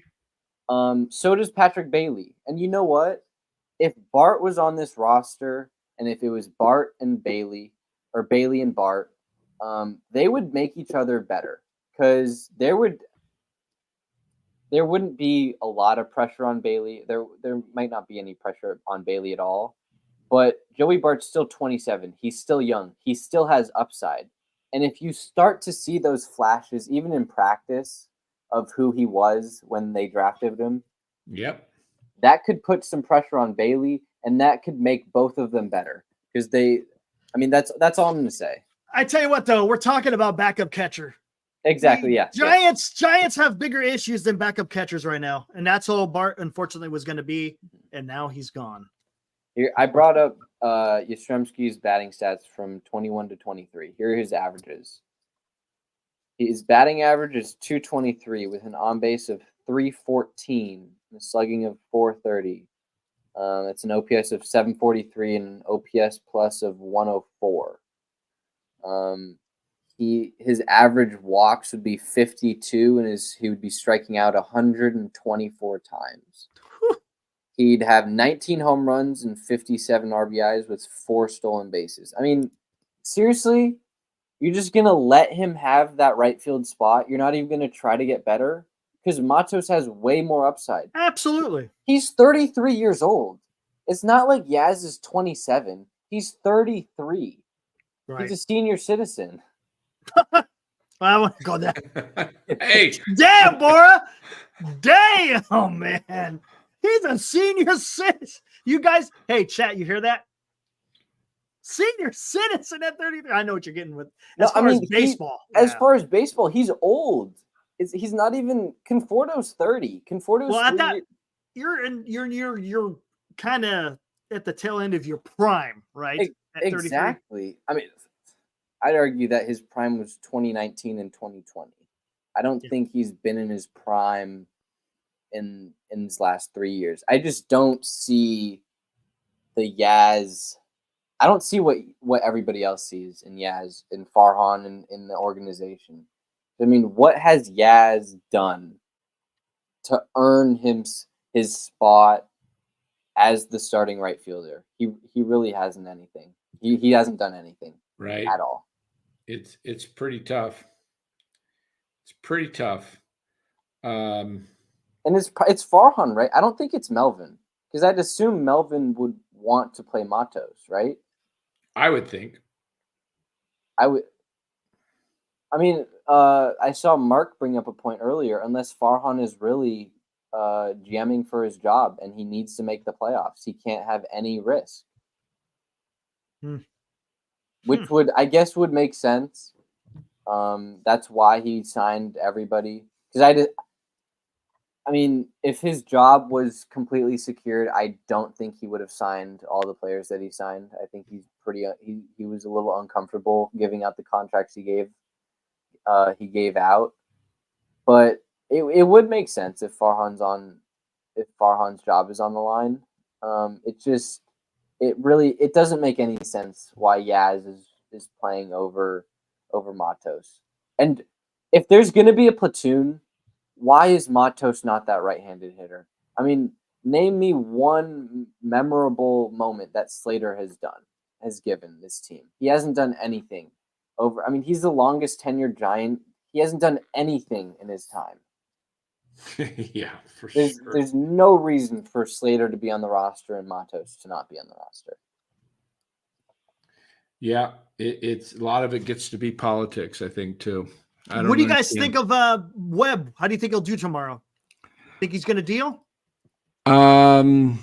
so does Patrick Bailey. And you know what? If Bart was on this roster, and if it was Bart and Bailey, or Bailey and Bart, they would make each other better, because there wouldn't be a lot of pressure on Bailey. There might not be any pressure on Bailey at all. But Joey Bart's still 27. He's still young. He still has upside. And if you start to see those flashes, even in practice, of who he was when they drafted him, yep, that could put some pressure on Bailey, and that could make both of them better. Because that's all I'm going to say. I tell you what, though, we're talking about backup catcher. Exactly, yeah. Giants have bigger issues than backup catchers right now, and that's all Bart unfortunately was going to be, and now he's gone. Here, I brought up Yastrzemski's batting stats from 21 to 23. Here are his averages. His batting average is 223 with an on base of 314, a slugging of 430. That's an OPS of 743 and an OPS plus of 104. His average walks would be 52, and he would be striking out 124 times. He'd have 19 home runs and 57 RBIs with 4 stolen bases. I mean, seriously, you're just going to let him have that right field spot? You're not even going to try to get better? Because Matos has way more upside. Absolutely. He's 33 years old. It's not like Yaz is 27. He's 33. Right. He's a senior citizen. I want to go there. Hey. Damn, Bora. Damn, man. He's a senior citizen. You guys, hey, chat, you hear that? Senior citizen at 33. I know what you're getting with. As far as baseball. As far as baseball, he's old. He's not even. Conforto's 30. Conforto's. Well, I thought you're kind of at the tail end of your prime, right? Exactly. I mean, I'd argue that his prime was 2019 and 2020. I don't think he's been in his prime in his last 3 years. I just don't see the Yaz. I don't see what everybody else sees in Yaz, in Farhan, and in the organization. I mean, what has Yaz done to earn his spot as the starting right fielder. He really hasn't anything. He hasn't done anything at all. It's pretty tough. It's pretty tough. And it's Farhan, right? I don't think it's Melvin, because I'd assume Melvin would want to play Matos, right? I would think. I saw Mark bring up a point earlier. Unless Farhan is really jamming for his job and he needs to make the playoffs, he can't have any risk. Which would make sense. That's why he signed everybody. Because if his job was completely secured, I don't think he would have signed all the players that he signed. I think he's he was a little uncomfortable giving out the contracts he gave out. But it would make sense if Farhan's job is on the line. It doesn't make any sense why Yaz is playing over Matos. And if there's going to be a platoon, why is Matos not that right-handed hitter? Name me one memorable moment that Slater has given this team. He hasn't done anything he's the longest tenured Giant. He hasn't done anything in his time. Yeah, for sure. There's no reason for Slater to be on the roster and Matos to not be on the roster. Yeah, it's a lot of it gets to be politics, I think, too. What do you guys think of Webb? How do you think he'll do tomorrow? Think he's going to deal? I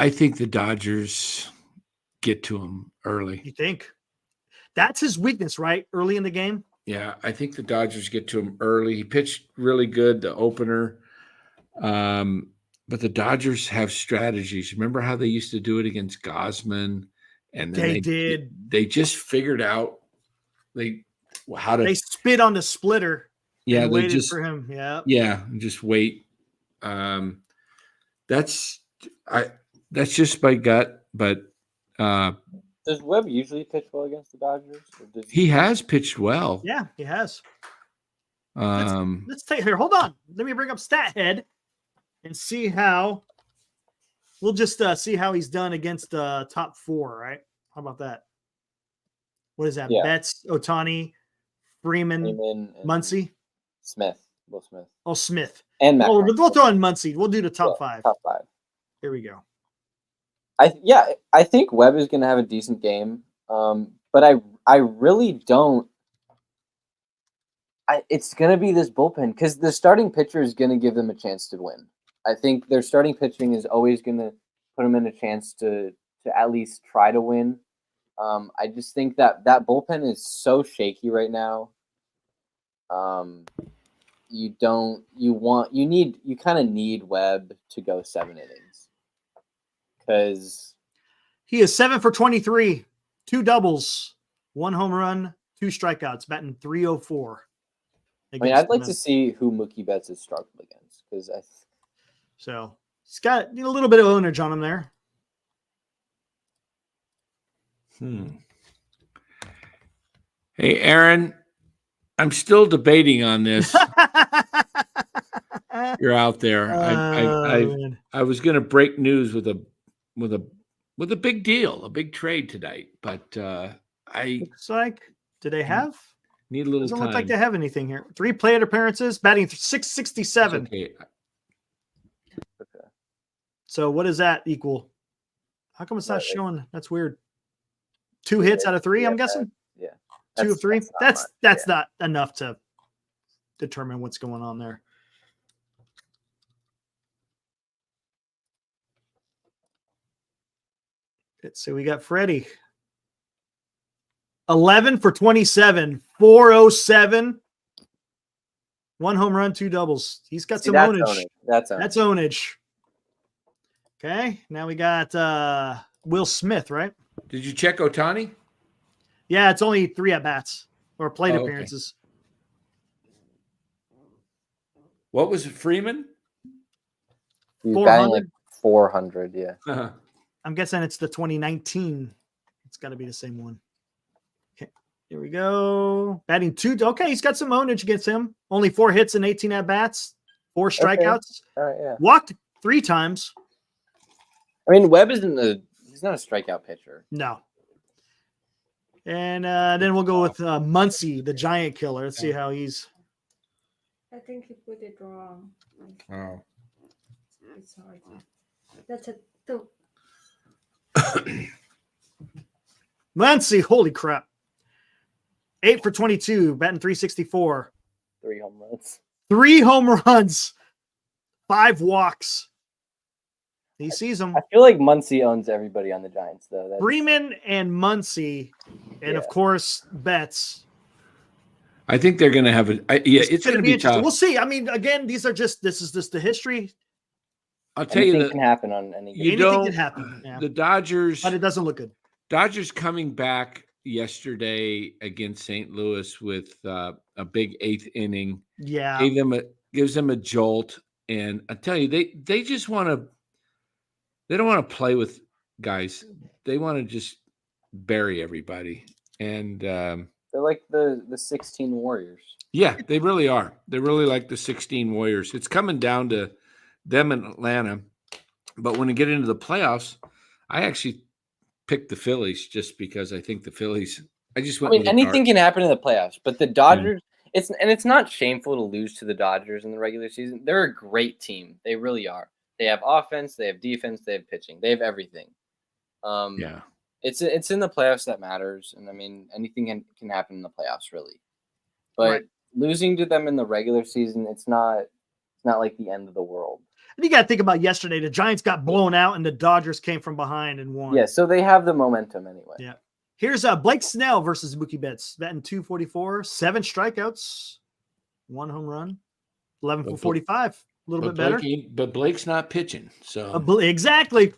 think the Dodgers get to him early. You think? That's his weakness, right? Early in the game? Yeah, I think the Dodgers get to him early. He pitched really good, the opener. But the Dodgers have strategies. Remember how they used to do it against Gausman? And then they just figured out how to. They spit on the splitter. Yeah, and waited for him. Yeah. Yeah, just wait. That's just my gut. But does Webb usually pitch well against the Dodgers? He has pitched well. Yeah, he has. Let's take here. Hold on. Let me bring up StatHead and see how. We'll just see how he's done against the top four, right? How about that? What is that? Yeah. Betts, Ohtani, Freeman Muncy, Will Smith. Oh, Smith. And Matt. We'll throw in Muncy. We'll do the top five. Top five. Here we go. I think Webb is going to have a decent game, but I really don't. It's going to be this bullpen because the starting pitcher is going to give them a chance to win. I think their starting pitching is always going to put them in a chance to at least try to win. I just think that bullpen is so shaky right now. You kind of need Webb to go 7 innings because he is 7 for 23, 2 doubles, 1 home run, 2 strikeouts, batting .304. I'd like to see who Mookie Betts has struggled against because So he's got a little bit of ownage on him there. Hey, Aaron, I'm still debating on this. You're out there. I was going to break news with a big deal, a big trade tonight, but looks like do they have? Need a little Doesn't time. look like they have anything here. 3 plate appearances, batting .667. Okay. So what does that equal? How come it's not showing? That's weird. 2 hits out of 3, I'm guessing. Yeah. 2 of 3. That's not enough to determine what's going on there. So we got Freddie. 11 for 27, 407. 1 home run, 2 doubles. He's got some ownage. That's ownage. Okay, now we got Will Smith, right? Did you check Ohtani? Yeah, it's only 3 at-bats or plate appearances. What was it, Freeman? He's batting like 400, yeah. Uh-huh. I'm guessing it's the 2019. It's got to be the same one. Okay, here we go. Batting 2. Okay, he's got some ownage against him. Only 4 hits and 18 at-bats. 4 strikeouts. All right, yeah. Walked 3 times. I mean, Webb he's not a strikeout pitcher. No. And then we'll go with Muncy, the giant killer. Let's see how he's. I think he put it wrong. Oh. It's hard. That's a 2. Muncy, holy crap. 8 for 22, batting 364. 3 home runs. 3 home runs. 5 walks. He sees them. I feel like Muncy owns everybody on the Giants, though. Freeman and Muncy, and of course, Betts. I think they're going to have it's going to be interesting. tough. We'll see. I mean, again, this is just the history. I'll tell you that can happen on any game. Anything can happen. Yeah. The Dodgers, but it doesn't look good. Dodgers coming back yesterday against St. Louis with a big 8th inning. Yeah, gives them a jolt, and I tell you, they just want to. They don't want to play with guys. They want to just bury everybody, and they're like the 16 Warriors. Yeah, they really are. They really like the 16 Warriors. It's coming down to them in Atlanta, but when we get into the playoffs, I actually picked the Phillies just because I think the Phillies. Anything can happen in the playoffs, but the Dodgers. It's not shameful to lose to the Dodgers in the regular season. They're a great team. They really are. They have offense, they have defense, they have pitching, they have everything. It's in the playoffs that matters, and I mean anything can happen in the playoffs, really. But losing to them in the regular season, it's not like the end of the world. And you got to think about yesterday. The Giants got blown out, and the Dodgers came from behind and won. Yeah, so they have the momentum anyway. Yeah. Here's Blake Snell versus Mookie Betts. Batting 244, 7 strikeouts, 1 home run, 11 for 45. A little bit better. But Blake's not pitching. So exactly.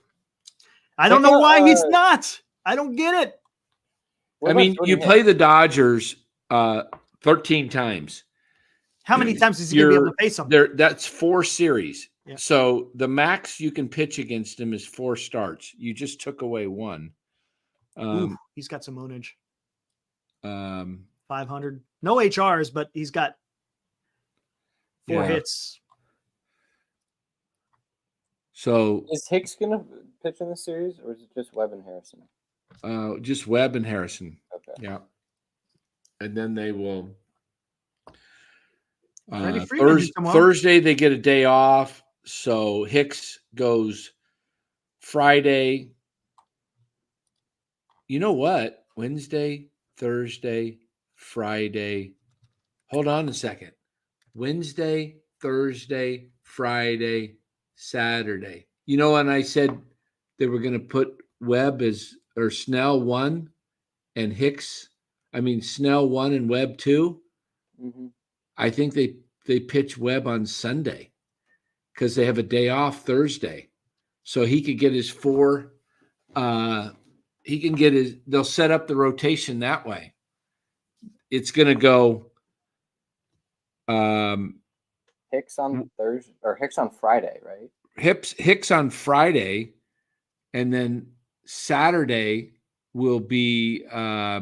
I don't know why he's not. I don't get it. I mean, you play the Dodgers 13 times. How many times is he going to be able to face them? That's 4 series. Yeah. So the max you can pitch against him is 4 starts. You just took away 1. He's got some ownage. 500. No HRs, but he's got 4 hits. So is Hicks going to pitch in the series, or is it just Webb and Harrison? Just Webb and Harrison. Okay. Yeah. And then they will. Thursday they get a day off, so Hicks goes Friday. You know what? Wednesday, Thursday, Friday. Hold on a second. Wednesday, Thursday, Friday, Saturday. You know when I said they were going to put Webb or Snell 1 and Snell 1 and Webb 2? Mm-hmm. I think they pitch Webb on Sunday because they have a day off Thursday. So he could get his 4 they'll set up the rotation that way. It's going to go Hicks on Thursday or Hicks on Friday, right? Hicks on Friday, and then Saturday will be I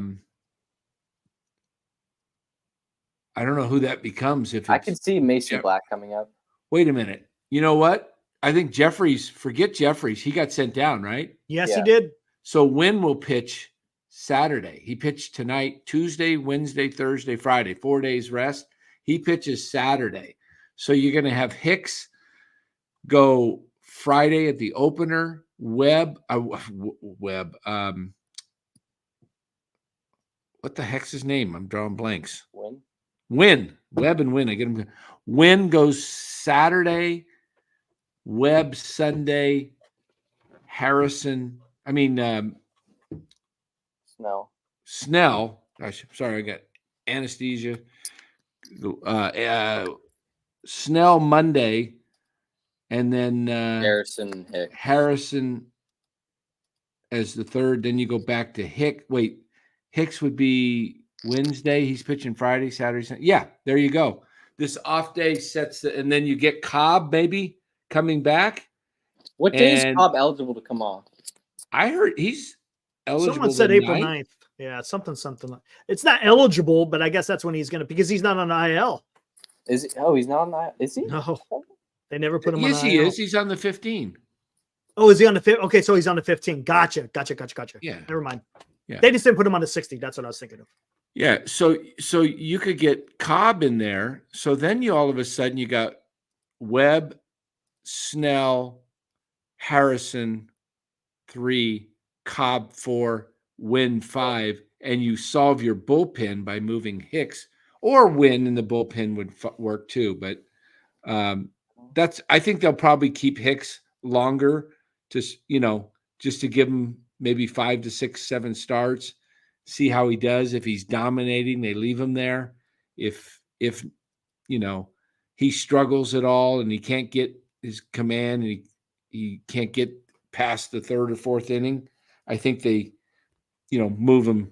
don't know who that becomes. If I can see Mason Black coming up. Wait a minute. You know what? I think forget Jeffries. He got sent down, right? Yes, he did. So Wynn will pitch Saturday. He pitched tonight, Tuesday, Wednesday, Thursday, Friday, 4 days rest. He pitches Saturday. So you're going to have Hicks go Friday at the opener. Webb. What the heck's his name? I'm drawing blanks. Wynn. Webb and Wynn. I get him. Wynn goes Saturday. Webb Sunday. Harrison. Snell. Gosh, sorry, I got anesthesia. Snell Monday, and then Harrison as the 3rd. Then you go back to Hicks. Wait, Hicks would be Wednesday. He's pitching Friday, Saturday, Sunday. Yeah, there you go. This off day sets and then you get Cobb maybe coming back. What day is Cobb eligible to come off? I heard he's eligible. Someone said April 9th. Yeah, something. It's not eligible, but I guess that's when he's going to, because he's not on IL. Is it? Oh, he's not on the. Is he? No, they never put him on. Yes, he is. He's on the 15. Oh, is he on the 15? Okay, so he's on the 15. Gotcha. Yeah. Never mind. Yeah. They just didn't put him on the 60. That's what I was thinking of. Yeah. So you could get Cobb in there. So then you all of a sudden you got Webb, Snell, Harrison 3, Cobb 4, Wynn 5, and you solve your bullpen by moving Hicks, or Wynn in the bullpen would work too. But I think they'll probably keep Hicks longer, just to give him maybe 5 to 6, 7 starts, see how he does. If he's dominating, they leave him there. If he struggles at all and he can't get his command and he can't get past the 3rd or 4th inning, I think they, move him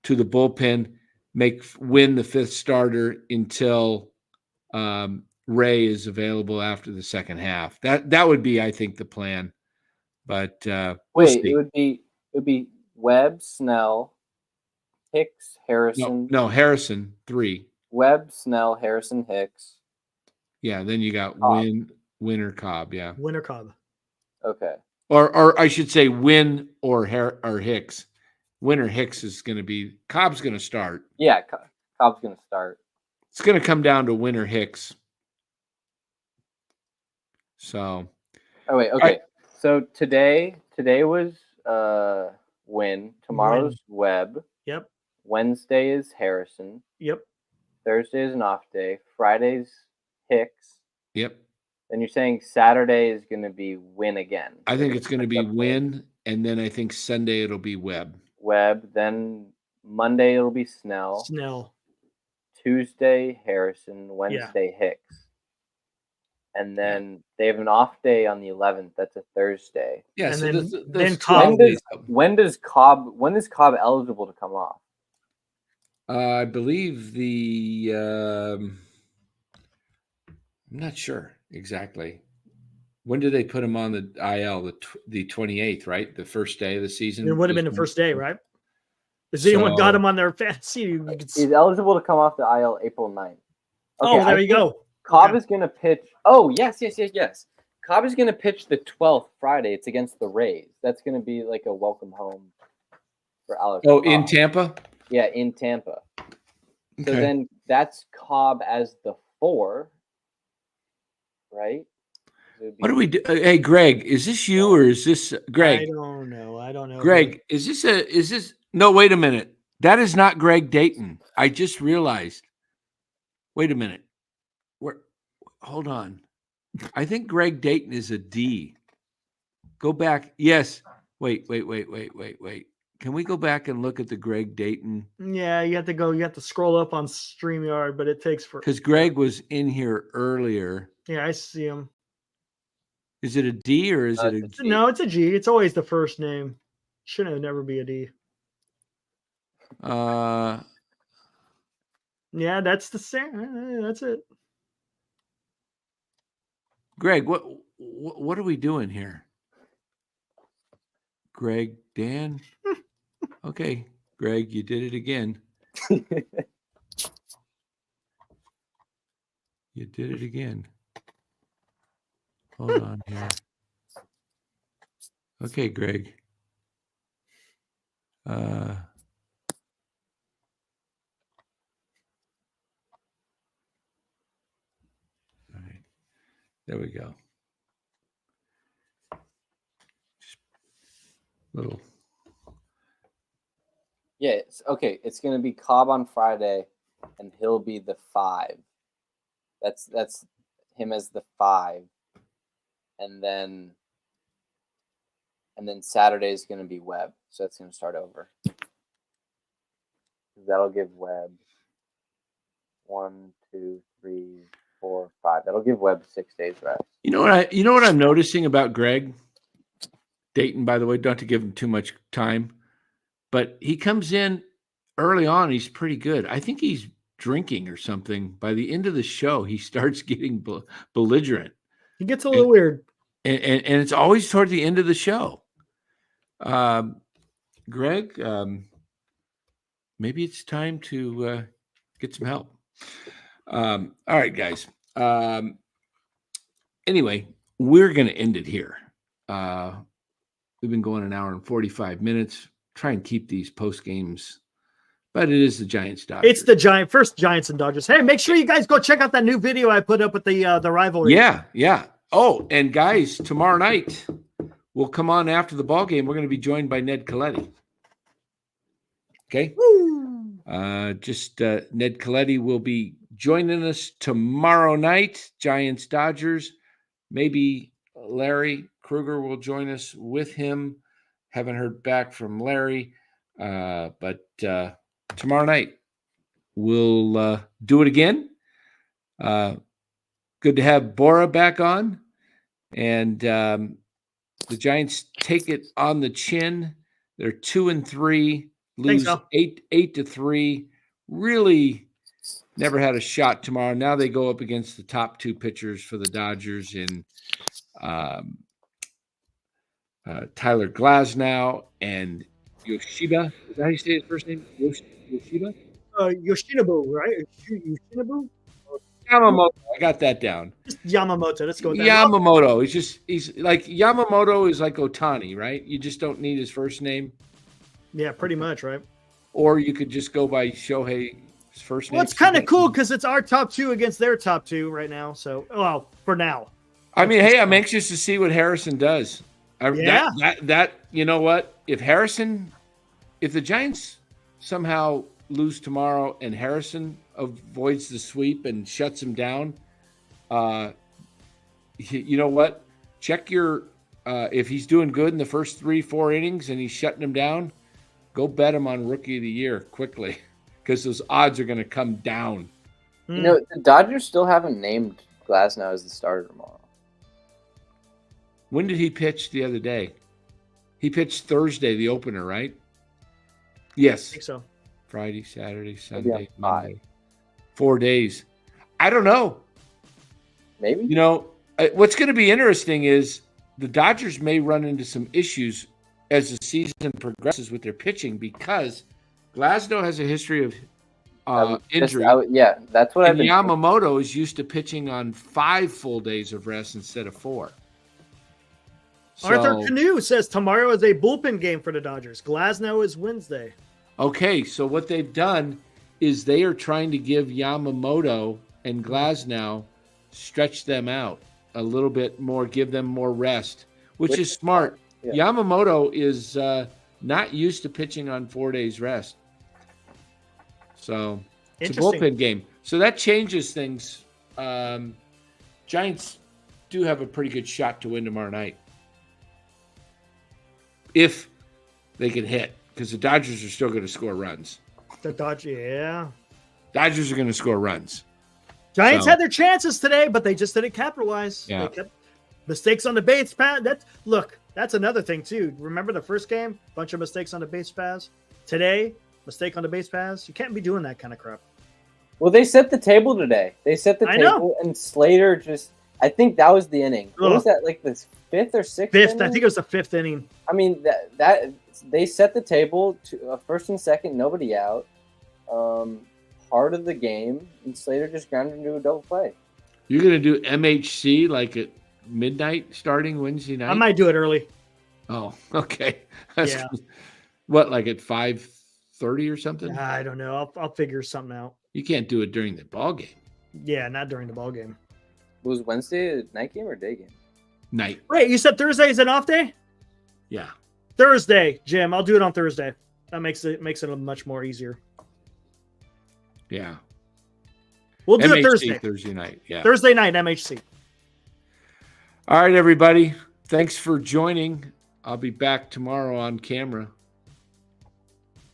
to the bullpen, win the 5th starter until Ray is available after the second half. That would be, I think, the plan. But we'll see. It would be Webb, Snell, Hicks, Harrison. No, Harrison 3. Webb, Snell, Harrison, Hicks. Yeah, then you got Cobb. Wynn or Cobb. Yeah, Wynn or Cobb. Okay. Or I should say Wynn or Hicks. Wynn or Hicks is going to be. Cobb's going to start. Yeah, Cobb's going to start. It's going to come down to Wynn or Hicks. So. Oh wait. Okay. So today was Wynn. Tomorrow's Webb. Yep. Wednesday is Harrison. Yep. Thursday is an off day. Friday's Hicks. Yep. And you're saying Saturday is going to be Wynn again. I think it's going to be Wynn, and then I think Sunday it'll be Webb. Then Monday it'll be Snell. Tuesday Harrison. Wednesday Hicks. And then they have an off day on the 11th. That's a Thursday. Yeah. And so then Cobb. When is Cobb eligible to come off? I believe I'm not sure exactly. When did they put him on the IL? The 28th, right? The first day of the season. It would have been the first day, right? Has anyone got him on their fantasy? He's eligible to come off the IL April 9th. Okay, there you go. Cobb is going to pitch. Oh, yes. Cobb is going to pitch the 12th Friday. It's against the Rays. That's going to be like a welcome home for Alex. Oh, Cobb. in Tampa? Yeah, in Tampa. Okay. So then that's Cobb as the 4, right? What do we do? Hey, Greg, is this you or is this Greg? I don't know. Greg, is this? No, wait a minute. That is not Greg Dayton. I just realized. Wait a minute. Hold on. I think Greg Dayton is a D. Go back. Yes. Wait. Can we go back and look at the Greg Dayton? Yeah, you have to scroll up on StreamYard, but it takes for. Because Greg was in here earlier. Yeah, I see him. Is it a D or is it a G? No, it's a G. It's always the first name. Shouldn't never be a D. Yeah, that's the same. That's it. Greg, what are we doing here? Greg, Dan? Okay, Greg, you did it again. You did it again. Hold on here. Okay, Greg. All right. There we go. Just little. Yeah, it's okay. It's going to be Cobb on Friday, and he'll be the 5. That's him as the 5. And then Saturday is going to be Webb. So that's going to start over. That'll give Webb 1, 2, 3, 4, 5. That'll give Webb 6 days rest. You know what I'm noticing about Greg Dayton, by the way, don't have to give him too much time, but he comes in early on. He's pretty good. I think he's drinking or something. By the end of the show, he starts getting belligerent. He gets a little weird. And it's always toward the end of the show. Greg, maybe it's time to get some help. All right, guys. Anyway, we're going to end it here. We've been going an hour and 45 minutes. Try and keep these post games, but it is the Giants Dodgers. It's the first Giants and Dodgers. Hey, make sure you guys go check out that new video I put up with the rivalry. Yeah. Oh, and guys, tomorrow night we'll come on after the ball game. We're going to be joined by Ned Coletti. Okay. Ned Coletti will be joining us tomorrow night. Giants Dodgers. Maybe Larry Kruger will join us with him. Haven't heard back from Larry, but tomorrow night we'll do it again. Good to have Bora back on, and the Giants take it on the chin. They're 2-3, lose 8-3. Really never had a shot tomorrow. Now they go up against the top two pitchers for the Dodgers in Tyler Glasnow and Yoshida. Is that how you say his first name? Yoshida? Yoshinobu, right? Yoshinobu? Yamamoto. I got that down. Just Yamamoto. Let's go with that. Yamamoto. He's like Yamamoto is like Otani, right? You just don't need his first name. Yeah, pretty much, right? Or you could just go by Shohei's first name. Well, it's kind of cool because it's our top two against their top two right now. So, well, for now. I mean, hey, I'm anxious to see what Harrison does. Yeah. That you know what? If the Giants somehow lose tomorrow and Harrison avoids the sweep and shuts him down, you know what? Check your if he's doing good in the first 3-4 innings and he's shutting him down, go bet him on Rookie of the Year quickly because those odds are going to come down. You know, the Dodgers still haven't named Glasnow as the starter tomorrow. When did he pitch the other day? He pitched Thursday, the opener, right? Yes. I think so. Friday, Saturday, Sunday, Monday. 4 days. I don't know. Maybe. You know, what's going to be interesting is the Dodgers may run into some issues as the season progresses with their pitching because Glasnow has a history of injury. That's what I've been Yamamoto is used to pitching on 5 full days of rest instead of 4. Arthur Canoe says tomorrow is a bullpen game for the Dodgers. Glasnow is Wednesday. Okay, so what they've done is they are trying to give Yamamoto and Glasnow stretch them out a little bit more, give them more rest, which is smart. Yeah. Yamamoto is not used to pitching on 4 days rest. So it's a bullpen game. So that changes things. Giants do have a pretty good shot to win tomorrow night. If they can hit, because the Dodgers are still going to score runs. Dodgers are going to score runs. Giants had their chances today, but they just didn't capitalize. Yeah. They kept mistakes on the base pass. That's another thing too. Remember the first game? Bunch of mistakes on the base pass. Today, mistake on the base pass. You can't be doing that kind of crap. Well, they set the table today. They set the table, and Slater just. I think that was the inning. What was that, like the 5th or 6th? 5th. Inning? I think it was the 5th inning. I mean, that they set the table to first and second, nobody out. Part of the game, and Slater just grounded into a double play. You're going to do MHC like at midnight starting Wednesday night? I might do it early. Oh, okay. What, like at 5:30 or something? I don't know. I'll figure something out. You can't do it during the ball game. Yeah, not during the ball game. Was Wednesday a night game or day game? Night. Wait, you said Thursday is an off day? Yeah. Thursday, Jim. I'll do it on Thursday. That makes it much more easier. Yeah. We'll do MHC, it Thursday. Thursday night. Yeah. Thursday night, MHC. All right, everybody. Thanks for joining. I'll be back tomorrow on camera.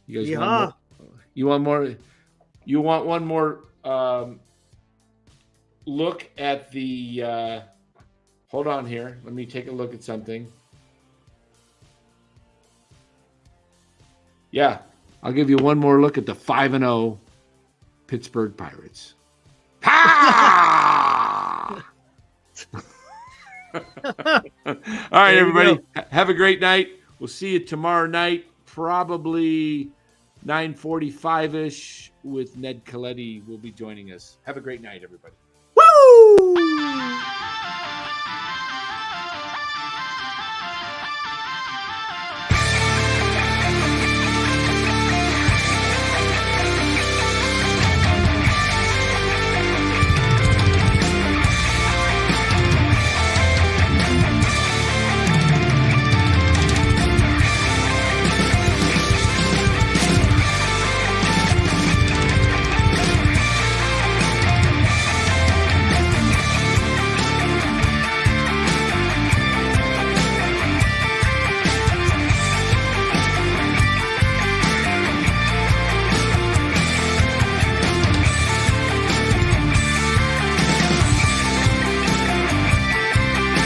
You guys want more? You want more? You want one more look at the hold on here. Let me take a look at something. Yeah, I'll give you one more look at the 5-0 Pittsburgh Pirates. Ha! All right, everybody. Have a great night. We'll see you tomorrow night, probably 9:45-ish with Ned Coletti will be joining us. Have a great night, everybody. Woo!